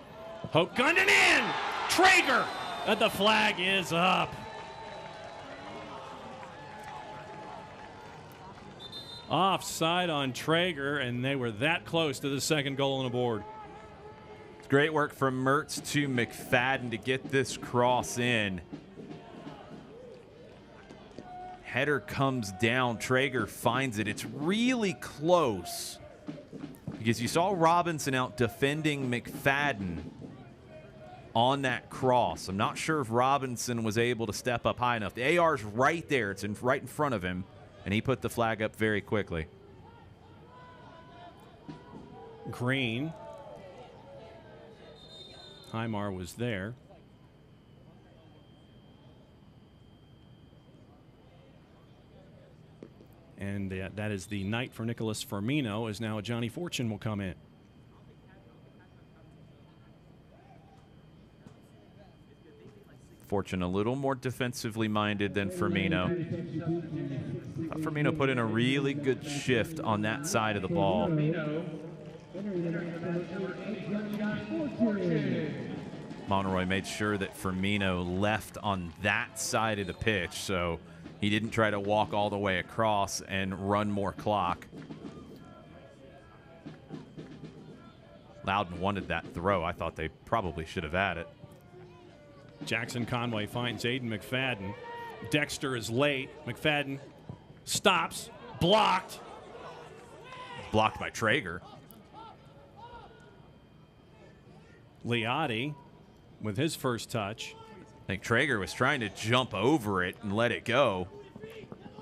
A: Hope gunned it in! Traeger! And the flag is up. Offside on Traeger, and they were that close to the second goal on the board.
B: It's great work from Mertz to McFadden to get this cross in. Header comes down. Traeger finds it. It's really close because you saw Robinson out defending McFadden on that cross. I'm not sure if Robinson was able to step up high enough. The AR's right there. It's right in front of him, and he put the flag up very quickly.
A: Green. Highmar was there. And that is the night for Nicholas Firmino, as now Johnny Fortune will come in.
B: Fortune a little more defensively minded than Firmino. Firmino put in a really good shift on that side of the ball. Monroy made sure that Firmino left on that side of the pitch, so he didn't try to walk all the way across and run more clock. Loudoun wanted that throw. I thought they probably should have had it.
A: Jackson Conway finds Aiden McFadden. Dexter is late. McFadden stops. Blocked.
B: Blocked by Traeger.
A: Liotti with his first touch.
B: I think Traeger was trying to jump over it and let it go.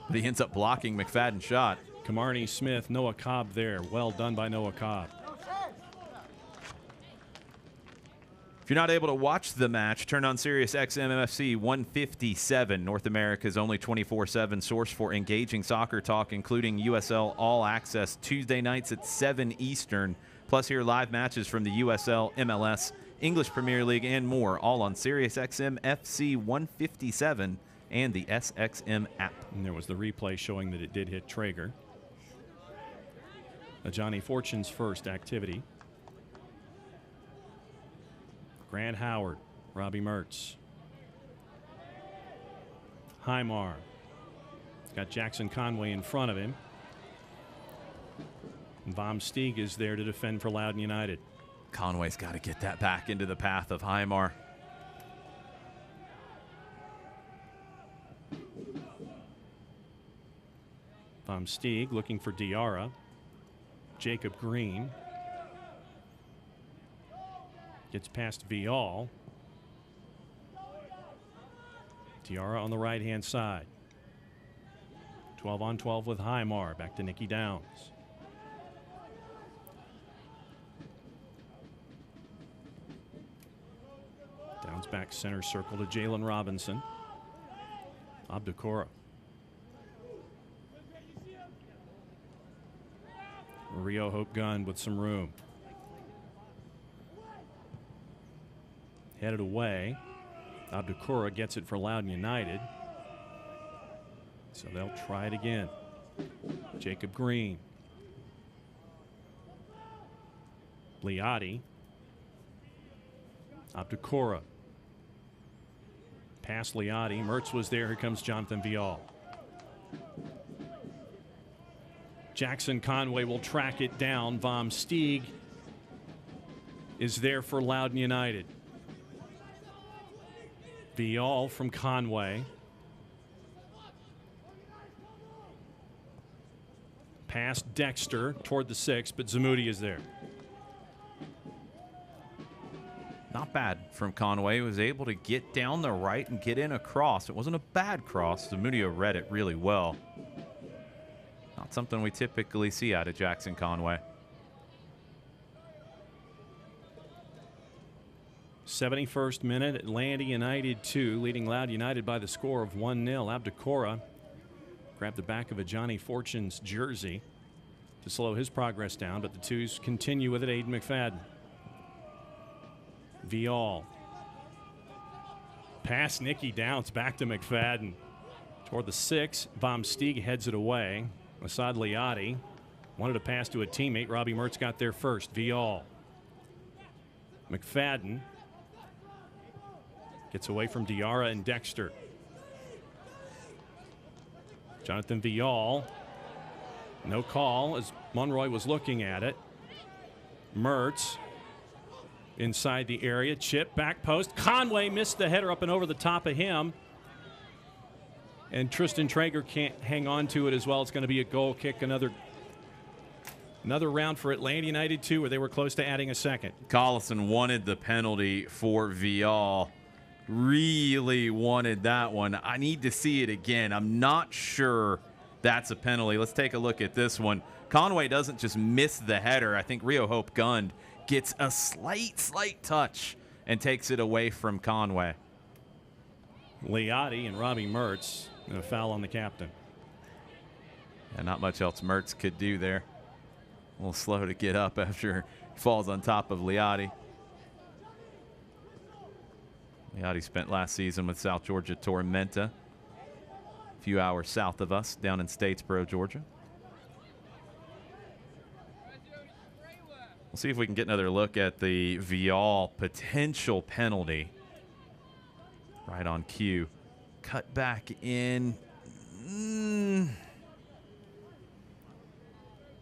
B: But he ends up blocking McFadden's shot.
A: Camarney Smith, Noah Cobb there. Well done by Noah Cobb.
B: If you're not able to watch the match, turn on Sirius XM MFC 157, North America's only 24/7 source for engaging soccer talk, including USL All Access Tuesday nights at 7 Eastern. Plus, hear live matches from the USL, MLS, English Premier League, and more, all on Sirius XM FC 157 and the SXM app.
A: And there was the replay showing that it did hit Traeger. Johnny Fortune's first activity. Grant Howard, Robbie Mertz. Highmar. Got Jackson Conway in front of him. Von Stieg is there to defend for Loudoun United.
B: Conway's got to get that back into the path of Highmar.
A: Von Stieg looking for Diarra. Jacob Green. Gets past Vial. Diarra on the right-hand side. 12 on 12 with Highmar. Back to Nicky Downs. Downs back center circle to Jalen Robinson. Abdukora. Rio Hope Gunn with some room. Headed away. Abdukora gets it for Loudoun United. So they'll try it again. Jacob Green. Liotti. Abdukora. Past Liotti. Mertz was there. Here comes Jonathan Vial. Jackson Conway will track it down. Von Stieg is there for Loudoun United. Vial from Conway. Past Dexter toward the 6, but Zamudi is there.
B: Not bad from Conway. He was able to get down the right and get in a cross. It wasn't a bad cross. Zamudio read it really well. Not something we typically see out of Jackson Conway.
A: 71st minute, Atlanta United 2, leading Loudoun United by the score of 1-0. Abdukora grabbed the back of a Johnny Fortune's jersey to slow his progress down, but the twos continue with it. Aiden McFadden. Vial. Past Nicky Downs, back to McFadden. Toward the 6, Von Stieg heads it away. Asad Liotti wanted to pass to a teammate. Robbie Mertz got there first. Vial. McFadden gets away from Diarra and Dexter. Jonathan Vial. No call as Monroy was looking at it. Mertz inside the area. Chip, back post. Conway missed the header up and over the top of him. And Tristan Traeger can't hang on to it as well. It's going to be a goal kick. Another round for Atlanta United 2, where they were close to adding a second.
B: Collison wanted the penalty for Vial. Really wanted that one. I need to see it again. I'm not sure that's a penalty. Let's take a look at this one. Conway doesn't just miss the header. I think Rio Hope Gund gets a slight touch and takes it away from Conway.
A: Liotti and Robbie Mertz, and a foul on the captain.
B: And not much else Mertz could do there. A little slow to get up after he falls on top of Liotti. Liotti spent last season with South Georgia Tormenta, a few hours south of us, down in Statesboro, Georgia. We'll see if we can get another look at the Vial potential penalty. Right on cue. Cut back in.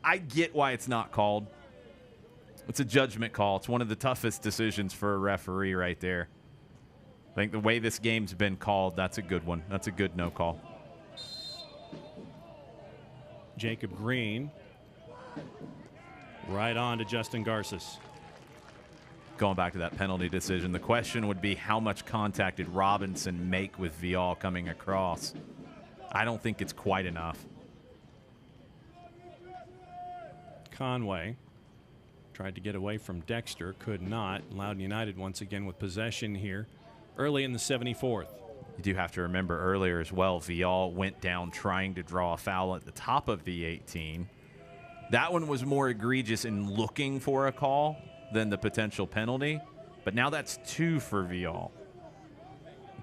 B: I get why it's not called. It's a judgment call. It's one of the toughest decisions for a referee right there. I think the way this game's been called, that's a good one. That's a good no call.
A: Jacob Green right on to Justin Garces.
B: Going back to that penalty decision, the question would be how much contact did Robinson make with Vial coming across? I don't think it's quite enough.
A: Conway tried to get away from Dexter, could not. Loudoun United once again with possession here early in the 74th.
B: You do have to remember earlier as well, Vial went down trying to draw a foul at the top of the 18. That one was more egregious in looking for a call than the potential penalty, but now that's 2 for Vial.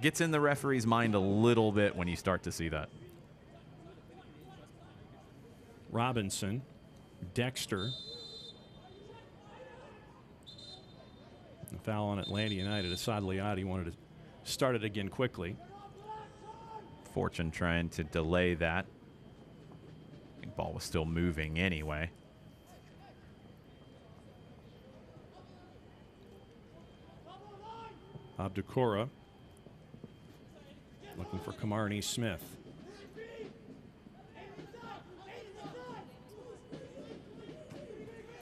B: Gets in the referee's mind a little bit when you start to see that.
A: Robinson, Dexter. The foul on Atlanta United. Asad-Liadi wanted to start it again quickly.
B: Fortune trying to delay that. I think ball was still moving anyway.
A: Abdukora looking for Kamarni Smith.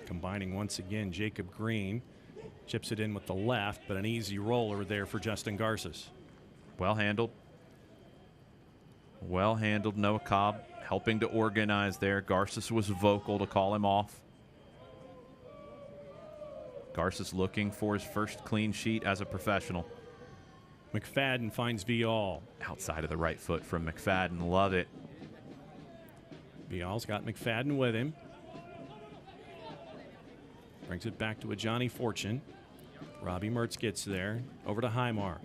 A: Combining once again, Jacob Green chips it in with the left, but an easy roller there for Justin Garces.
B: Well handled. Well handled. Noah Cobb helping to organize there. Garces was vocal to call him off. Garces looking for his first clean sheet as a professional.
A: McFadden finds Vial.
B: Outside of the right foot from McFadden. Love it.
A: Vial's got McFadden with him. Brings it back to a Johnny Fortune. Robbie Mertz gets there. Over to Highmar.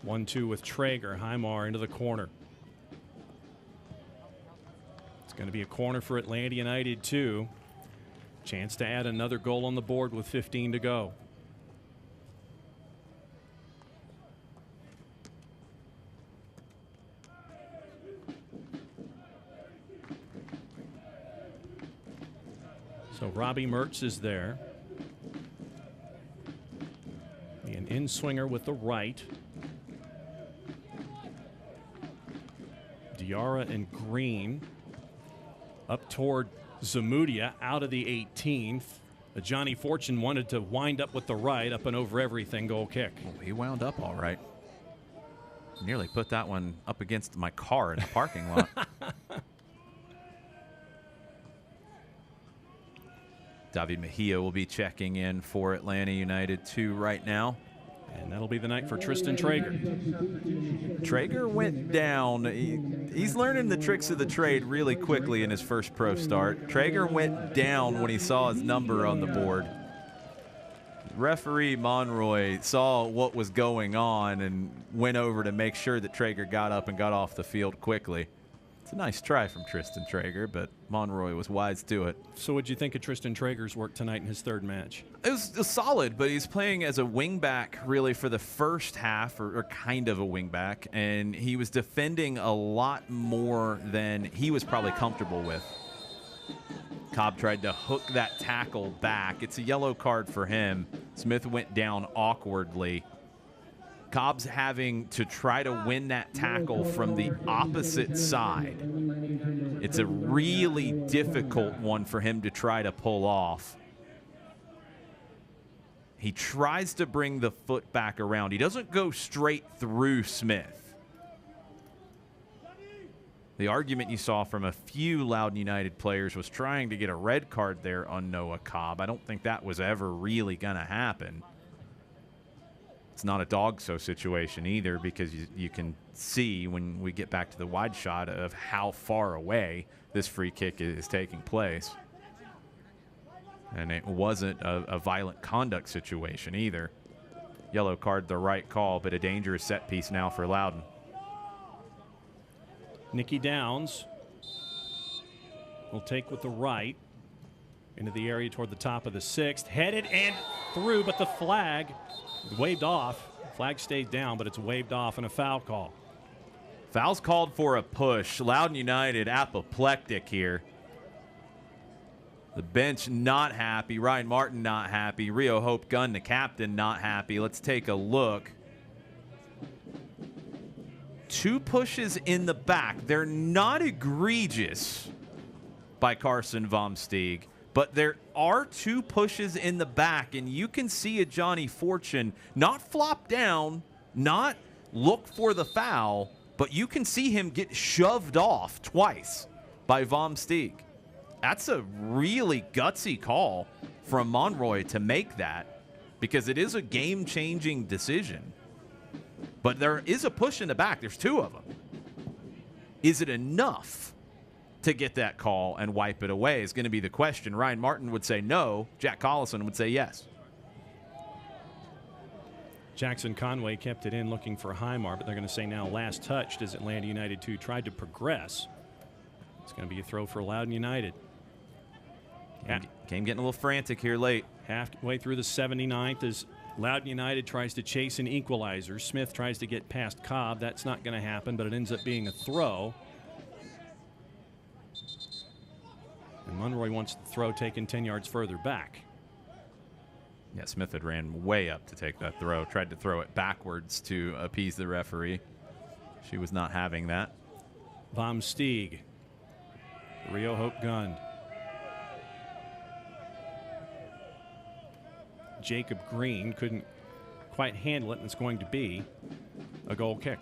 A: 1-2 with Traeger. Highmar into the corner. It's going to be a corner for Atlanta United too. Chance to add another goal on the board with 15 to go. So Robbie Mertz is there. An in-swinger with the right. Diarra and Green up toward Zamudia out of the 18. Johnny Fortune wanted to wind up with the right, up and over everything, goal kick.
B: Oh, he wound up all right. Nearly put that one up against my car in the parking lot. David Mejia will be checking in for Atlanta United 2 right now.
A: And that'll be the night for Tristan Traeger.
B: Traeger went down. He's learning the tricks of the trade really quickly in his first pro start. Traeger went down when he saw his number on the board. Referee Monroy saw what was going on and went over to make sure that Traeger got up and got off the field quickly. It's a nice try from Tristan Traeger, but Monroy was wise to it.
A: So what'd you think of Tristan Traeger's work tonight in his third match?
B: It was solid, but he's playing as a wingback really for the first half, or kind of a wingback, and he was defending a lot more than he was probably comfortable with. Cobb tried to hook that tackle back. It's a yellow card for him. Smith went down awkwardly. Cobb's having to try to win that tackle from the opposite side. It's a really difficult one for him to try to pull off. He tries to bring the foot back around. He doesn't go straight through Smith. The argument you saw from a few Loudoun United players was trying to get a red card there on Noah Cobb. I don't think that was ever really going to happen. It's not a dog-so situation either, because you can see when we get back to the wide shot of how far away this free kick is taking place. And it wasn't a violent conduct situation either. Yellow card, the right call, but a dangerous set piece now for Loudoun.
A: Nicky Downs will take with the right. into the area toward the top of the 6th. Headed and through, but the flag waved off. Flag stayed down, but it's waved off and a foul call.
B: Foul's called for a push. Loudoun United apoplectic here. The bench not happy. Ryan Martin not happy. Rio Hope Gunn, the captain, not happy. Let's take a look. 2 pushes in the back. They're not egregious by Carson Von Stieg, but there are 2 pushes in the back, and you can see a Johnny Fortune not flop down, not look for the foul, but you can see him get shoved off twice by Von Stieg. That's a really gutsy call from Monroy to make that, because it is a game-changing decision. But there is a push in the back. There's 2 of them. Is it enough to get that call and wipe it away is going to be the question. Ryan Martin would say no. Jack Collison would say yes.
A: Jackson Conway kept it in looking for Highmar, but they're going to say now last touched as Atlanta United 2 tried to progress. It's going to be a throw for Loudoun United.
B: Game getting a little frantic here late.
A: Halfway through the 79th as Loudoun United tries to chase an equalizer. Smith tries to get past Cobb. That's not going to happen, but it ends up being a throw. And Monroy wants the throw taken 10 yards further back.
B: Yeah, Smith had ran way up to take that throw. Tried to throw it backwards to appease the referee. She was not having that.
A: Von Stieg. Rio Hope Gunn. Jacob Green couldn't quite handle it, and it's going to be a goal kick.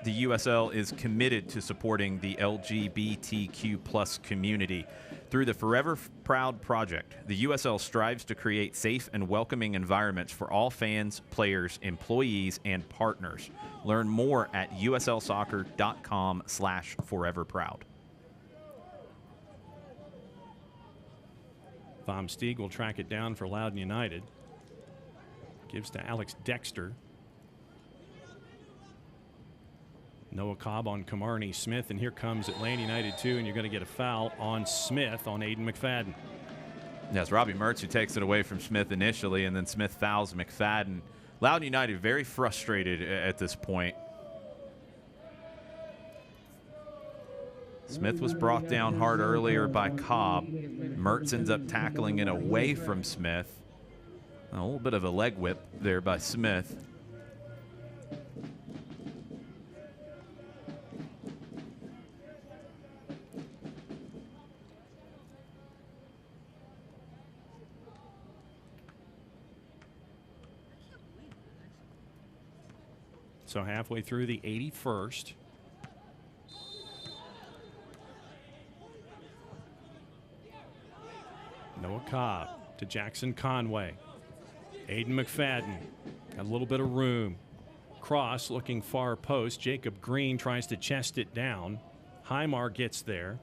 B: The USL is committed to supporting the LGBTQ plus community. Through the Forever Proud project, the USL strives to create safe and welcoming environments for all fans, players, employees, and partners. Learn more at uslsoccer.com/foreverproud.
A: Von Stieg will track it down for Loudoun United. Gives to Alex Dexter. Noah Cobb on Camarney Smith, and here comes Atlanta United 2, and you're going to get a foul on Smith on Aiden McFadden.
B: Yes, Robbie Mertz who takes it away from Smith initially, and then Smith fouls McFadden. Loudoun United very frustrated at this point. Smith was brought down hard earlier by Cobb. Mertz ends up tackling it away from Smith. A little bit of a leg whip there by Smith.
A: So halfway through the 81st. Noah Cobb to Jackson Conway. Aiden McFadden. Got a little bit of room. Cross looking far post. Jacob Green tries to chest it down. Highmar gets there.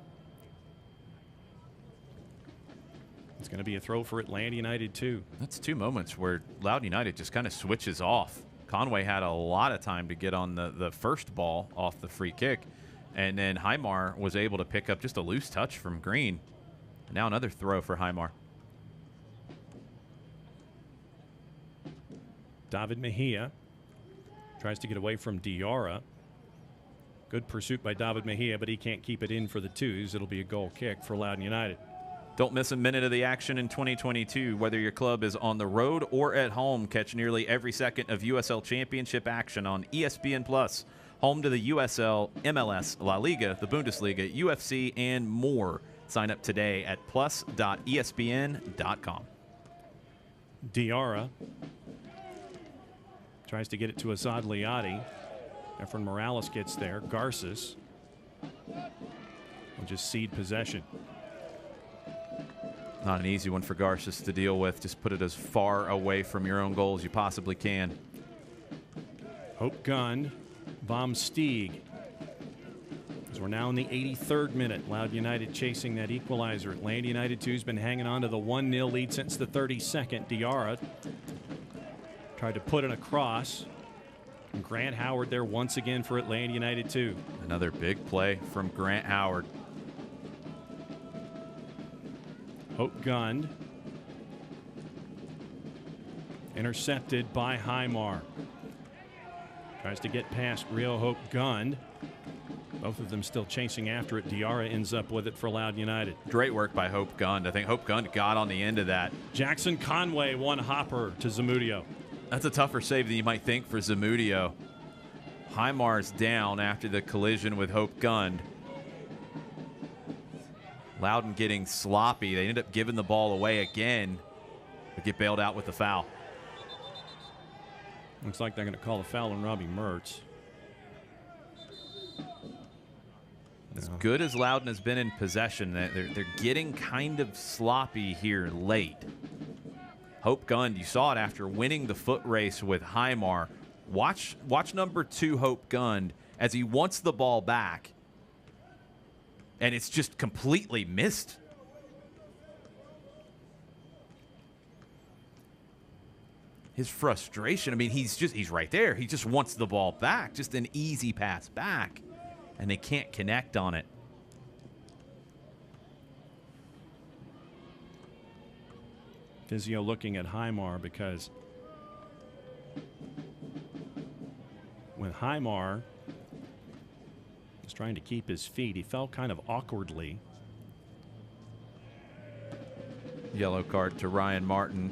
A: It's going to be a throw for Atlanta United 2.
B: That's 2 moments where Loudoun United just kind of switches off. Conway had a lot of time to get on the first ball off the free kick, and then Highmar was able to pick up just a loose touch from Green. Now another throw for Highmar.
A: David Mejia tries to get away from Diarra. Good pursuit by David Mejia, but he can't keep it in for the 2s. It'll be a goal kick for Loudoun United.
B: Don't miss a minute of the action in 2022. Whether your club is on the road or at home, catch nearly every second of USL Championship action on ESPN+. Home to the USL, MLS, La Liga, the Bundesliga, UFC, and more. Sign up today at plus.espn.com.
A: Diarra tries to get it to Azad Liati. Efren Morales gets there. Garces will just cede possession.
B: Not an easy one for Garces to deal with. Just put it as far away from your own goal as you possibly can.
A: Hope Gunn, Von Stieg. As we're now in the 83rd minute. Loudoun United chasing that equalizer. Atlanta United 2's been hanging on to the 1-0 lead since the 32nd. Diarra tried to put it across. And Grant Howard there once again for Atlanta United 2.
B: Another big play from Grant Howard.
A: Hope Gund. Intercepted by Highmar. Tries to get past Rio Hope Gund. Both of them still chasing after it. Diarra ends up with it for Loudoun United.
B: Great work by Hope Gund. I think Hope Gund got on the end of that.
A: Jackson Conway, one hopper to Zamudio.
B: That's a tougher save than you might think for Zamudio. Highmar's down after the collision with Hope Gund. Loudoun getting sloppy. They ended up giving the ball away again, but get bailed out with the foul.
A: Looks like they're going to call a foul on Robbie Mertz.
B: As good as Loudoun has been in possession, they're getting kind of sloppy here late. Hope Gund, you saw it after winning the foot race with Highmar. Watch number 2, Hope Gund, as he wants the ball back, and it's just completely missed. His frustration, I mean, he's right there. He just wants the ball back, just an easy pass back, and they can't connect on it.
A: Fizio looking at Highmar because when Highmar was trying to keep his feet, he fell kind of awkwardly.
B: Yellow card to Ryan Martin,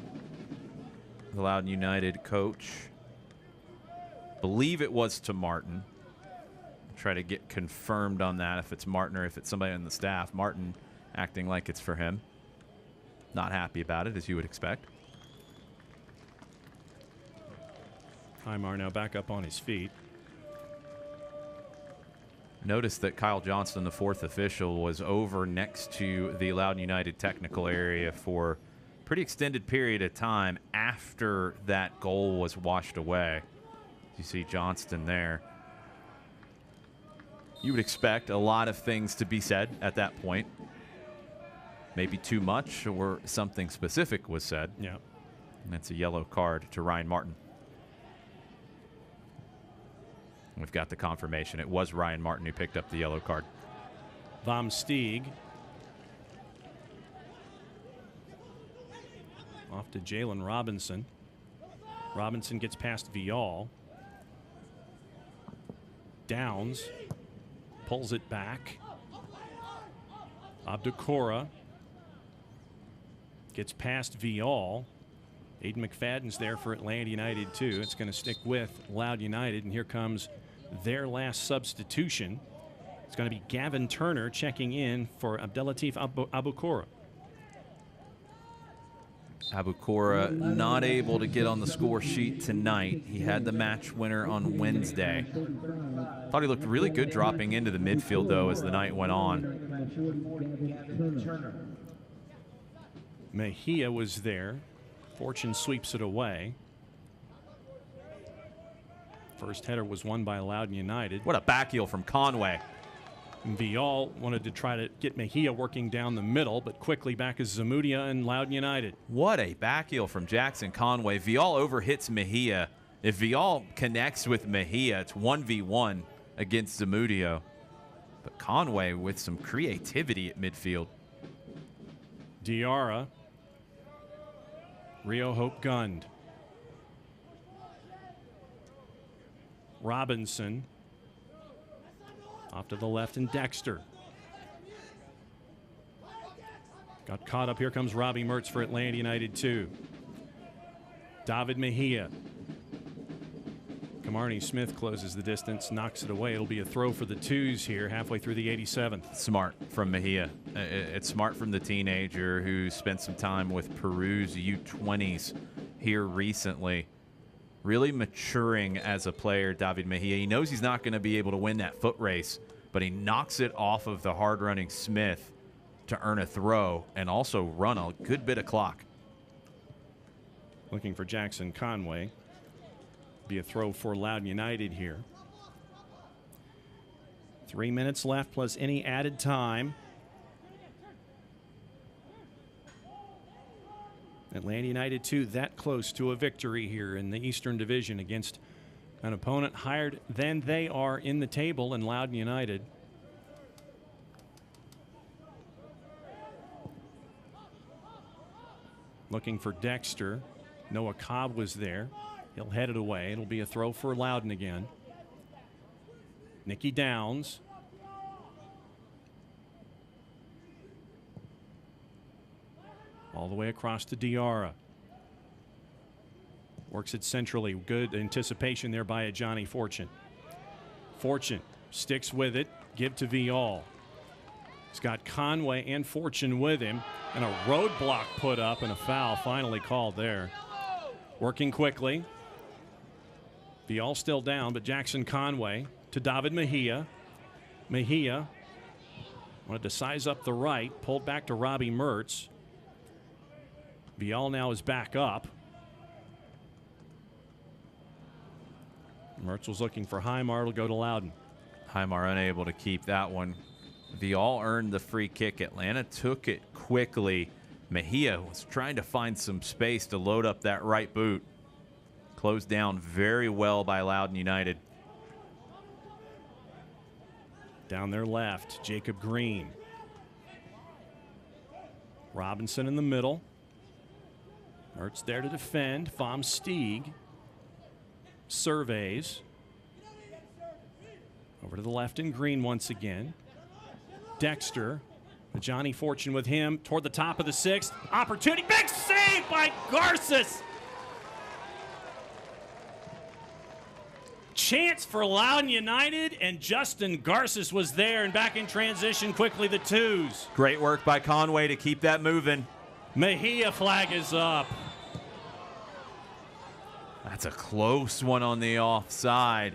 B: the Loudoun United coach. Believe it was to Martin. Try to get confirmed on that if it's Martin or if it's somebody on the staff. Martin acting like it's for him. Not happy about it, as you would expect.
A: Highmar now back up on his feet.
B: Notice that Kyle Johnston, the 4th official, was over next to the Loudoun United technical area for a pretty extended period of time after that goal was washed away. You see Johnston there. You would expect a lot of things to be said at that point. Maybe too much or something specific was said.
A: Yeah.
B: And that's a yellow card to Ryan Martin. We've got the confirmation. It was Ryan Martin who picked up the yellow card.
A: Von Stieg. Off to Jalen Robinson. Robinson gets past Vial. Downs. Pulls it back. Abdukora gets past Vial. Aiden McFadden's there for Atlanta United too. It's going to stick with Loudoun United, and here comes their last substitution. It's going to be Gavin Turner checking in for Abdelatif Abukora.
B: Abukora not able to get on the score sheet tonight. He had the match winner on Wednesday. Thought he looked really good dropping into the midfield, though, as the night went on.
A: Mejia was there. Fortune sweeps it away. First header was won by Loudoun United.
B: What a back heel from Conway.
A: Vial wanted to try to get Mejia working down the middle, but quickly back is Zamudia and Loudoun United.
B: What a back heel from Jackson Conway. Vial overhits Mejia. If Vial connects with Mejia, it's 1v1 against Zamudio. But Conway with some creativity at midfield.
A: Diarra. Rio Hope Gund. Robinson. Off to the left, and Dexter. Got caught up. Here comes Robbie Mertz for Atlanta United 2. David Mejia. Camarnie Smith closes the distance, knocks it away. It'll be a throw for the twos here halfway through the 87th.
B: Smart from Mejia. It's smart from the teenager who spent some time with Peru's U20s here recently. Really maturing as a player, David Mejia. He knows he's not going to be able to win that foot race, but he knocks it off of the hard-running Smith to earn a throw and also run a good bit of clock.
A: Looking for Jackson Conway. Be a throw for Loudoun United here. 3 minutes left plus any added time. Atlanta United 2 that close to a victory here in the Eastern Division against an opponent higher than they are in the table in Loudoun United. looking for Dexter. Noah Cobb was there. He'll head it away. It'll be a throw for Loudoun again. Nicky Downs. All the way across to Diarra. Works it centrally. Good anticipation there by a Johnny Fortune. Fortune sticks with it. Give to Viall. He's got Conway and Fortune with him. And a roadblock put up and a foul finally called there. Working quickly. Viall still down, but Jackson Conway to David Mejia. Mejia wanted to size up the right. Pulled back to Robbie Mertz. Viall now is back up. Mertz was looking for Highmar to go to Loudoun.
B: Highmar unable to keep that one. Viall earned the free kick. Atlanta took it quickly. Mejia was trying to find some space to load up that right boot. Closed down very well by Loudoun United.
A: Down their left, Jacob Green. Robinson in the middle. Mertz there to defend. Von Stieg surveys. Over to the left in Green once again. Dexter. Johnny Fortune with him toward the top of the sixth. Opportunity. Big save by Garces. Chance for Loudoun United, and Justin Garces was there, and back in transition quickly the twos.
B: Great work by Conway to keep that moving.
A: Mejia flag is up.
B: That's a close one on the offside.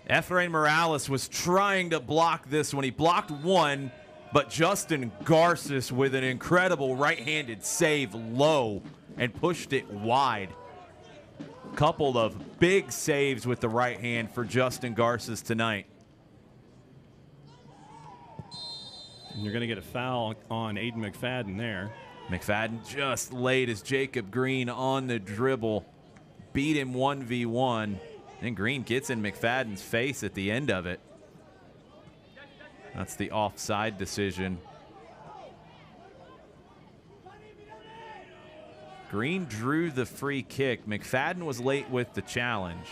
B: Efrain Morales was trying to block this one. He blocked one, but Justin Garces with an incredible right-handed save low and pushed it wide. Couple of big saves with the right hand for Justin Garces tonight.
A: And you're going to get a foul on Aiden McFadden there.
B: McFadden just laid as Jacob Green on the dribble. Beat him 1v1. And Green gets in McFadden's face at the end of it. That's the offside decision. Green drew the free kick. McFadden was late with the challenge.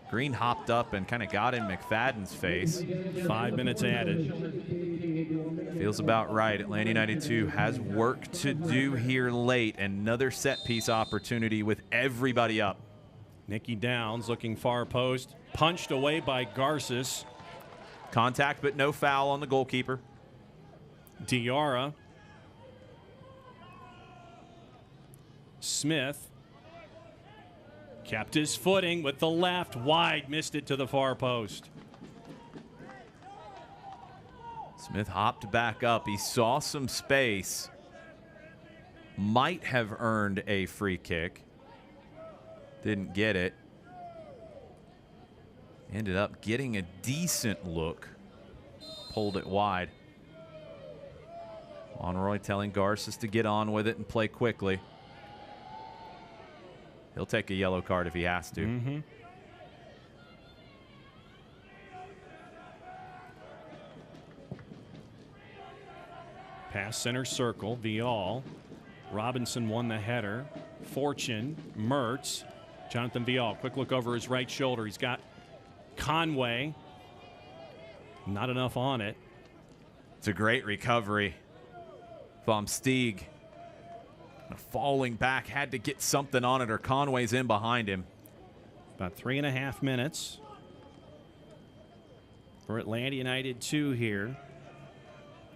B: Green hopped up and kind of got in McFadden's face.
A: 5 minutes added.
B: Feels about right. Atlanta United 2 has work to do here late. Another set piece opportunity with everybody up.
A: Nicky Downs looking far post. Punched away by Garces.
B: Contact, but no foul on the goalkeeper.
A: Diarra. Smith kept his footing with the left wide, missed it to the far post.
B: Smith hopped back up. He saw some space. Might have earned a free kick. Didn't get it. Ended up getting a decent look. Pulled it wide. Monroy telling Garces to get on with it and play quickly. He'll take a yellow card if he has to.
A: Pass center circle. Viall. Robinson won the header. Fortune. Mertz. Jonathan Viall. Quick look over his right shoulder. He's got Conway. Not enough on it.
B: It's a great recovery. Von Stieg falling back, had to get something on it, or Conway's in behind him.
A: About 3.5 minutes for Atlanta United 2 here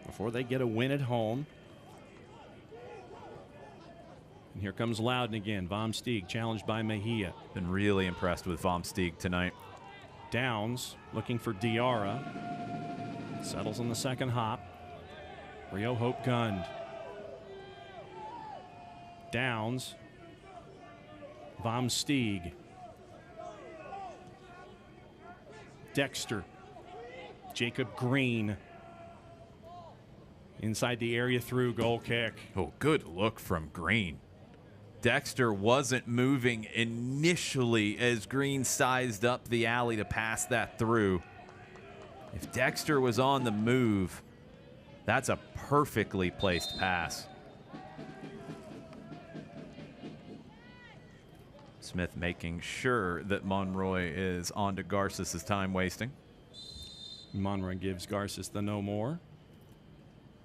A: before they get a win at home. And here comes Loudoun again. Von Stieg challenged by Mejia.
B: Been really impressed with Von Stieg tonight.
A: Downs looking for Diarra. Settles on the second hop. Rio Hope gunned. Downs. Von Stieg. Dexter. Jacob Green. Inside the area through, goal kick.
B: Oh, good look from Green. Dexter wasn't moving initially as Green sized up the alley to pass that through. If Dexter was on the move, that's a perfectly placed pass. Smith making sure that Monroy is on to Garces' time wasting.
A: Monroy gives Garces the no more.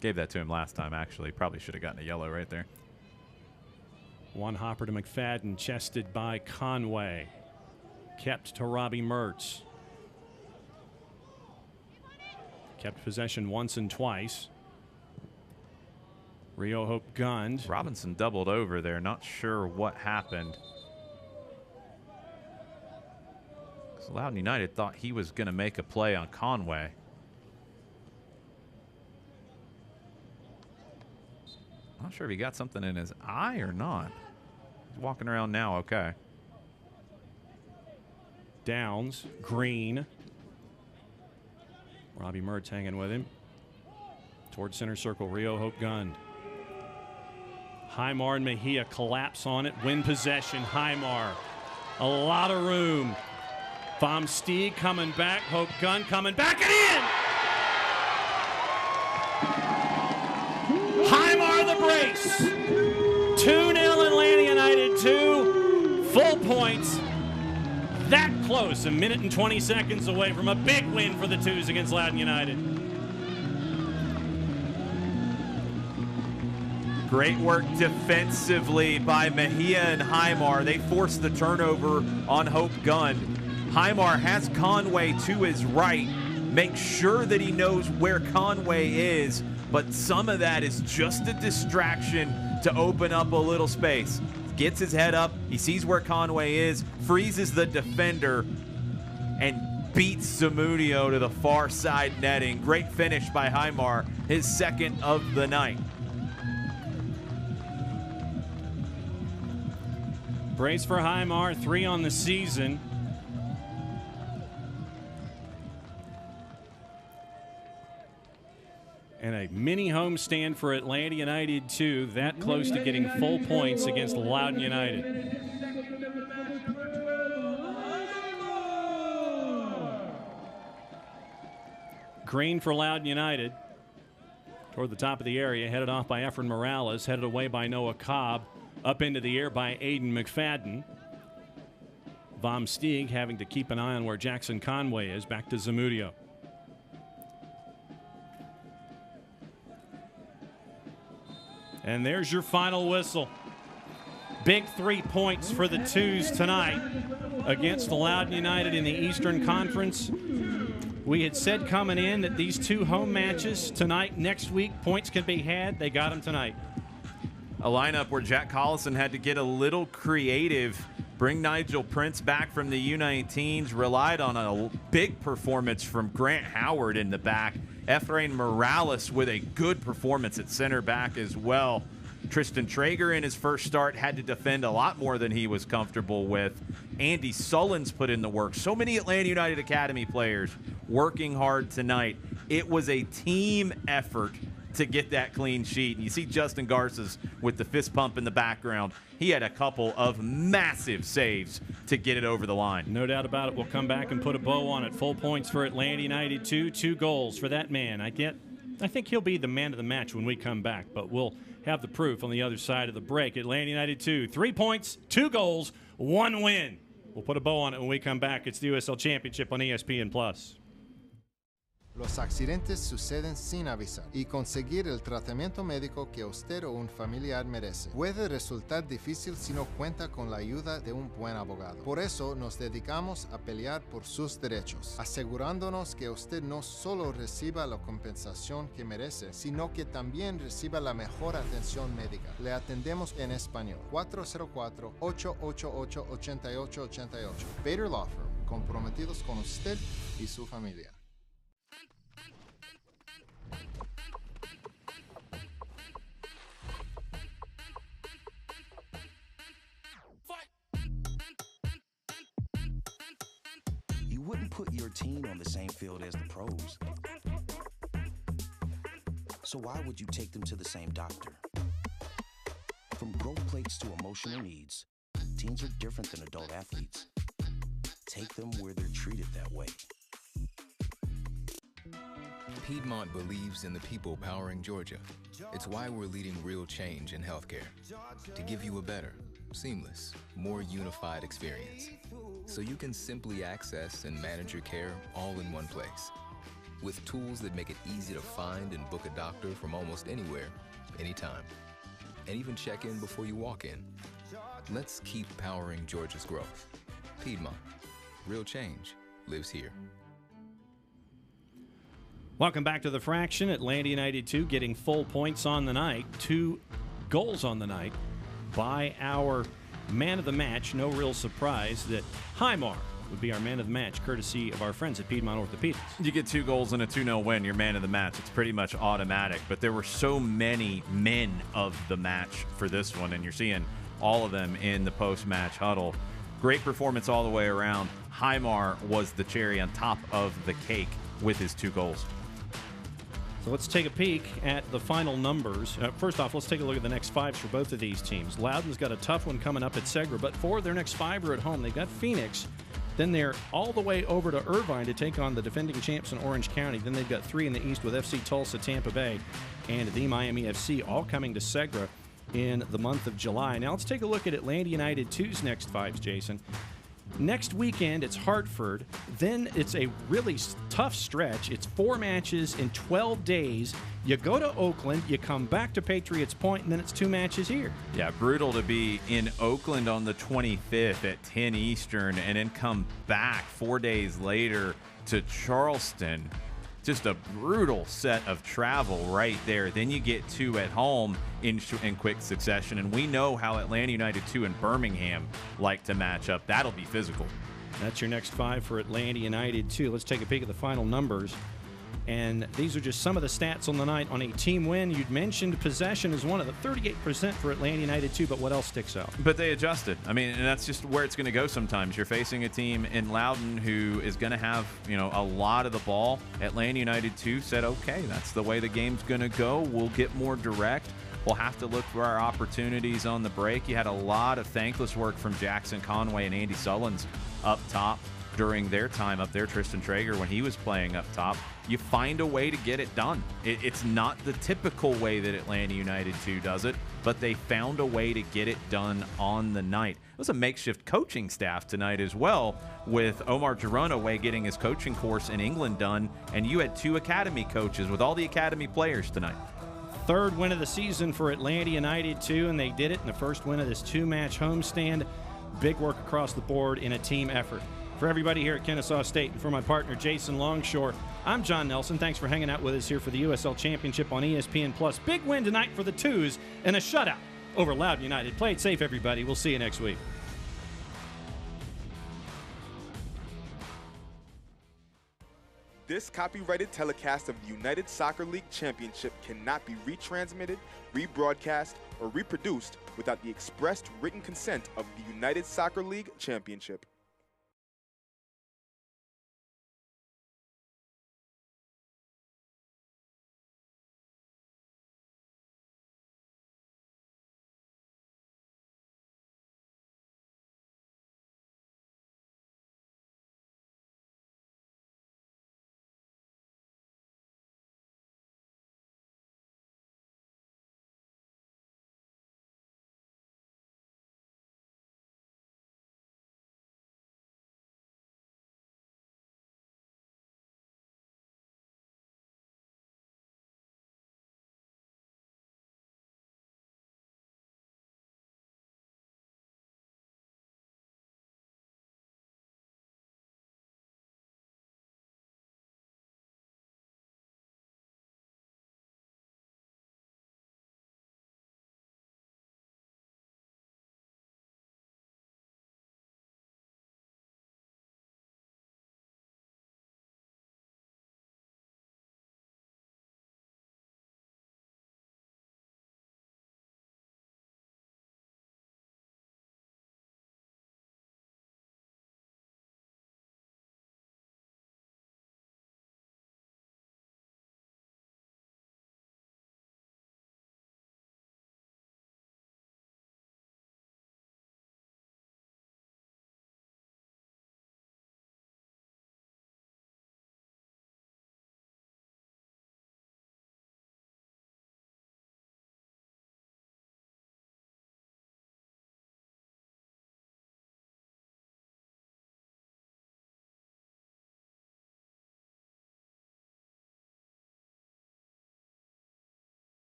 B: Gave that to him last time, actually. Probably should have gotten a yellow right there.
A: One hopper to McFadden, chested by Conway. Kept to Robbie Mertz. Kept possession once and twice. Rio Hope gunned.
B: Robinson doubled over there. Not sure what happened. Loudoun United thought he was going to make a play on Conway. Not sure if he got something in his eye or not. He's walking around now, okay.
A: Downs, Green. Robbie Mertz hanging with him. Towards center circle, Rio Hope gunned. Highmar and Mejia collapse on it. Win possession, Highmar. A lot of room. Von Stieg coming back. Hope gun coming back and in! Highmar the brace. 2-0 Atlanta United 2. Full points. That close. A minute and 20 seconds away from a big win for the Twos against Loudoun United.
B: Great work defensively by Mejia and Highmar. They forced the turnover on Hope Gunn. Highmar has Conway to his right. Make sure that he knows where Conway is, but some of that is just a distraction to open up a little space. Gets his head up, he sees where Conway is, freezes the defender, and beats Zamudio to the far side netting. Great finish by Highmar, his second of the night.
A: Brace for Highmar, 3 on the season. And a mini homestand for Atlanta United 2, that close to getting full points against Loudoun United. Green for Loudoun United. Toward the top of the area, headed off by Efren Morales, headed away by Noah Cobb, up into the air by Aiden McFadden. Von Stieg having to keep an eye on where Jackson Conway is, back to Zamudio. And there's your final whistle. Big 3 points for the Twos tonight against Loudoun United in the Eastern Conference. We had said coming in that these 2 home matches tonight, next week, points can be had. They got them tonight.
B: A lineup where Jack Collison had to get a little creative, bring Nigel Prince back from the U19s, relied on a big performance from Grant Howard in the back. Efrain Morales with a good performance at center back as well. Tristan Traeger in his first start had to defend a lot more than he was comfortable with. Andy Sullins put in the work. So many Atlanta United Academy players working hard tonight. It was a team effort to get that clean sheet. And you see Justin Garces with the fist pump in the background. He had a couple of massive saves to get it over the line.
A: No doubt about it. We'll come back and put a bow on it. Full points for Atlanta United 2. 2 goals for that man. I think he'll be the man of the match when we come back, but we'll have the proof on the other side of the break. Atlanta United 2. 3 points, 2 goals, 1 win. We'll put a bow on it when we come back. It's the USL Championship on ESPN+.
E: Los accidentes suceden sin avisar y conseguir el tratamiento médico que usted o un familiar merece puede resultar difícil si no cuenta con la ayuda de un buen abogado. Por eso nos dedicamos a pelear por sus derechos, asegurándonos que usted no solo reciba la compensación que merece, sino que también reciba la mejor atención médica. Le atendemos en español. 404-888-8888. Bader Law Firm, comprometidos con usted y su familia.
I: You wouldn't put your team on the same field as the pros. So why would you take them to the same doctor? From growth plates to emotional needs, teens are different than adult athletes. Take them where they're treated that way.
F: Piedmont believes in the people powering Georgia. It's why we're leading real change in healthcare. To give you a better, seamless, more unified experience. So you can simply access and manage your care all in one place. With tools that make it easy to find and book a doctor from almost anywhere, anytime. And even check in before you walk in. Let's keep powering Georgia's growth. Piedmont. Real change lives here.
A: Welcome back to the Fraction. Atlanta United 2 getting full points on the night. 2 goals on the night by our man of the match. No real surprise that Highmar would be our man of the match, courtesy of our friends at Piedmont Orthopedics.
B: You get 2 goals and a 2-0 win, you're man of the match. It's pretty much automatic. But there were so many men of the match for this one, and you're seeing all of them in the post-match huddle. Great performance all the way around. Highmar was the cherry on top of the cake with his 2 goals.
A: So let's take a peek at the final numbers. First off, let's take a look at the next 5s for both of these teams. Loudoun's got a tough one coming up at Segra, but 4 of their next 5 are at home. They've got Phoenix. Then they're all the way over to Irvine to take on the defending champs in Orange County. Then they've got 3 in the East with FC Tulsa, Tampa Bay, and the Miami FC, all coming to Segra in the month of July. Now let's take a look at Atlanta United 2's next 5s, Jason. Next weekend, it's Hartford. Then it's a really tough stretch. It's 4 matches in 12 days. You go to Oakland, you come back to Patriots Point, and then it's 2 matches here.
B: Yeah, brutal to be in Oakland on the 25th at 10 Eastern and then come back 4 days later to Charleston. Just a brutal set of travel right there. Then you get 2 at home in quick succession. And we know how Atlanta United 2 and Birmingham like to match up. That'll be physical.
A: That's your next 5 for Atlanta United 2. Let's take a peek at the final numbers. And these are just some of the stats on the night on a team win. You'd mentioned possession is one of the 38% for Atlanta United 2, but what else sticks out?
B: But they adjusted. I mean, and that's just where it's going to go sometimes. You're facing a team in Loudoun who is going to have, a lot of the ball. Atlanta United 2 said, okay, that's the way the game's going to go. We'll get more direct. We'll have to look for our opportunities on the break. You had a lot of thankless work from Jackson Conway and Andy Sullins up top during their time up there. Tristan Traeger, when he was playing up top, you find a way to get it done. It's not the typical way that Atlanta United 2 does it, but they found a way to get it done on the night. It was a makeshift coaching staff tonight as well, with Omar Girona away getting his coaching course in England done, and you had 2 academy coaches with all the academy players tonight.
A: 3rd win of the season for Atlanta United 2, and they did it in the first win of this 2-match homestand. Big work across the board in a team effort. For everybody here at Kennesaw State and for my partner Jason Longshore, I'm John Nelson. Thanks for hanging out with us here for the USL Championship on ESPN+. Big win tonight for the 2s and a shutout over Loudoun United. Play it safe, everybody. We'll see you next week.
J: This copyrighted telecast of the United Soccer League Championship cannot be retransmitted, rebroadcast, or reproduced without the expressed written consent of the United Soccer League Championship.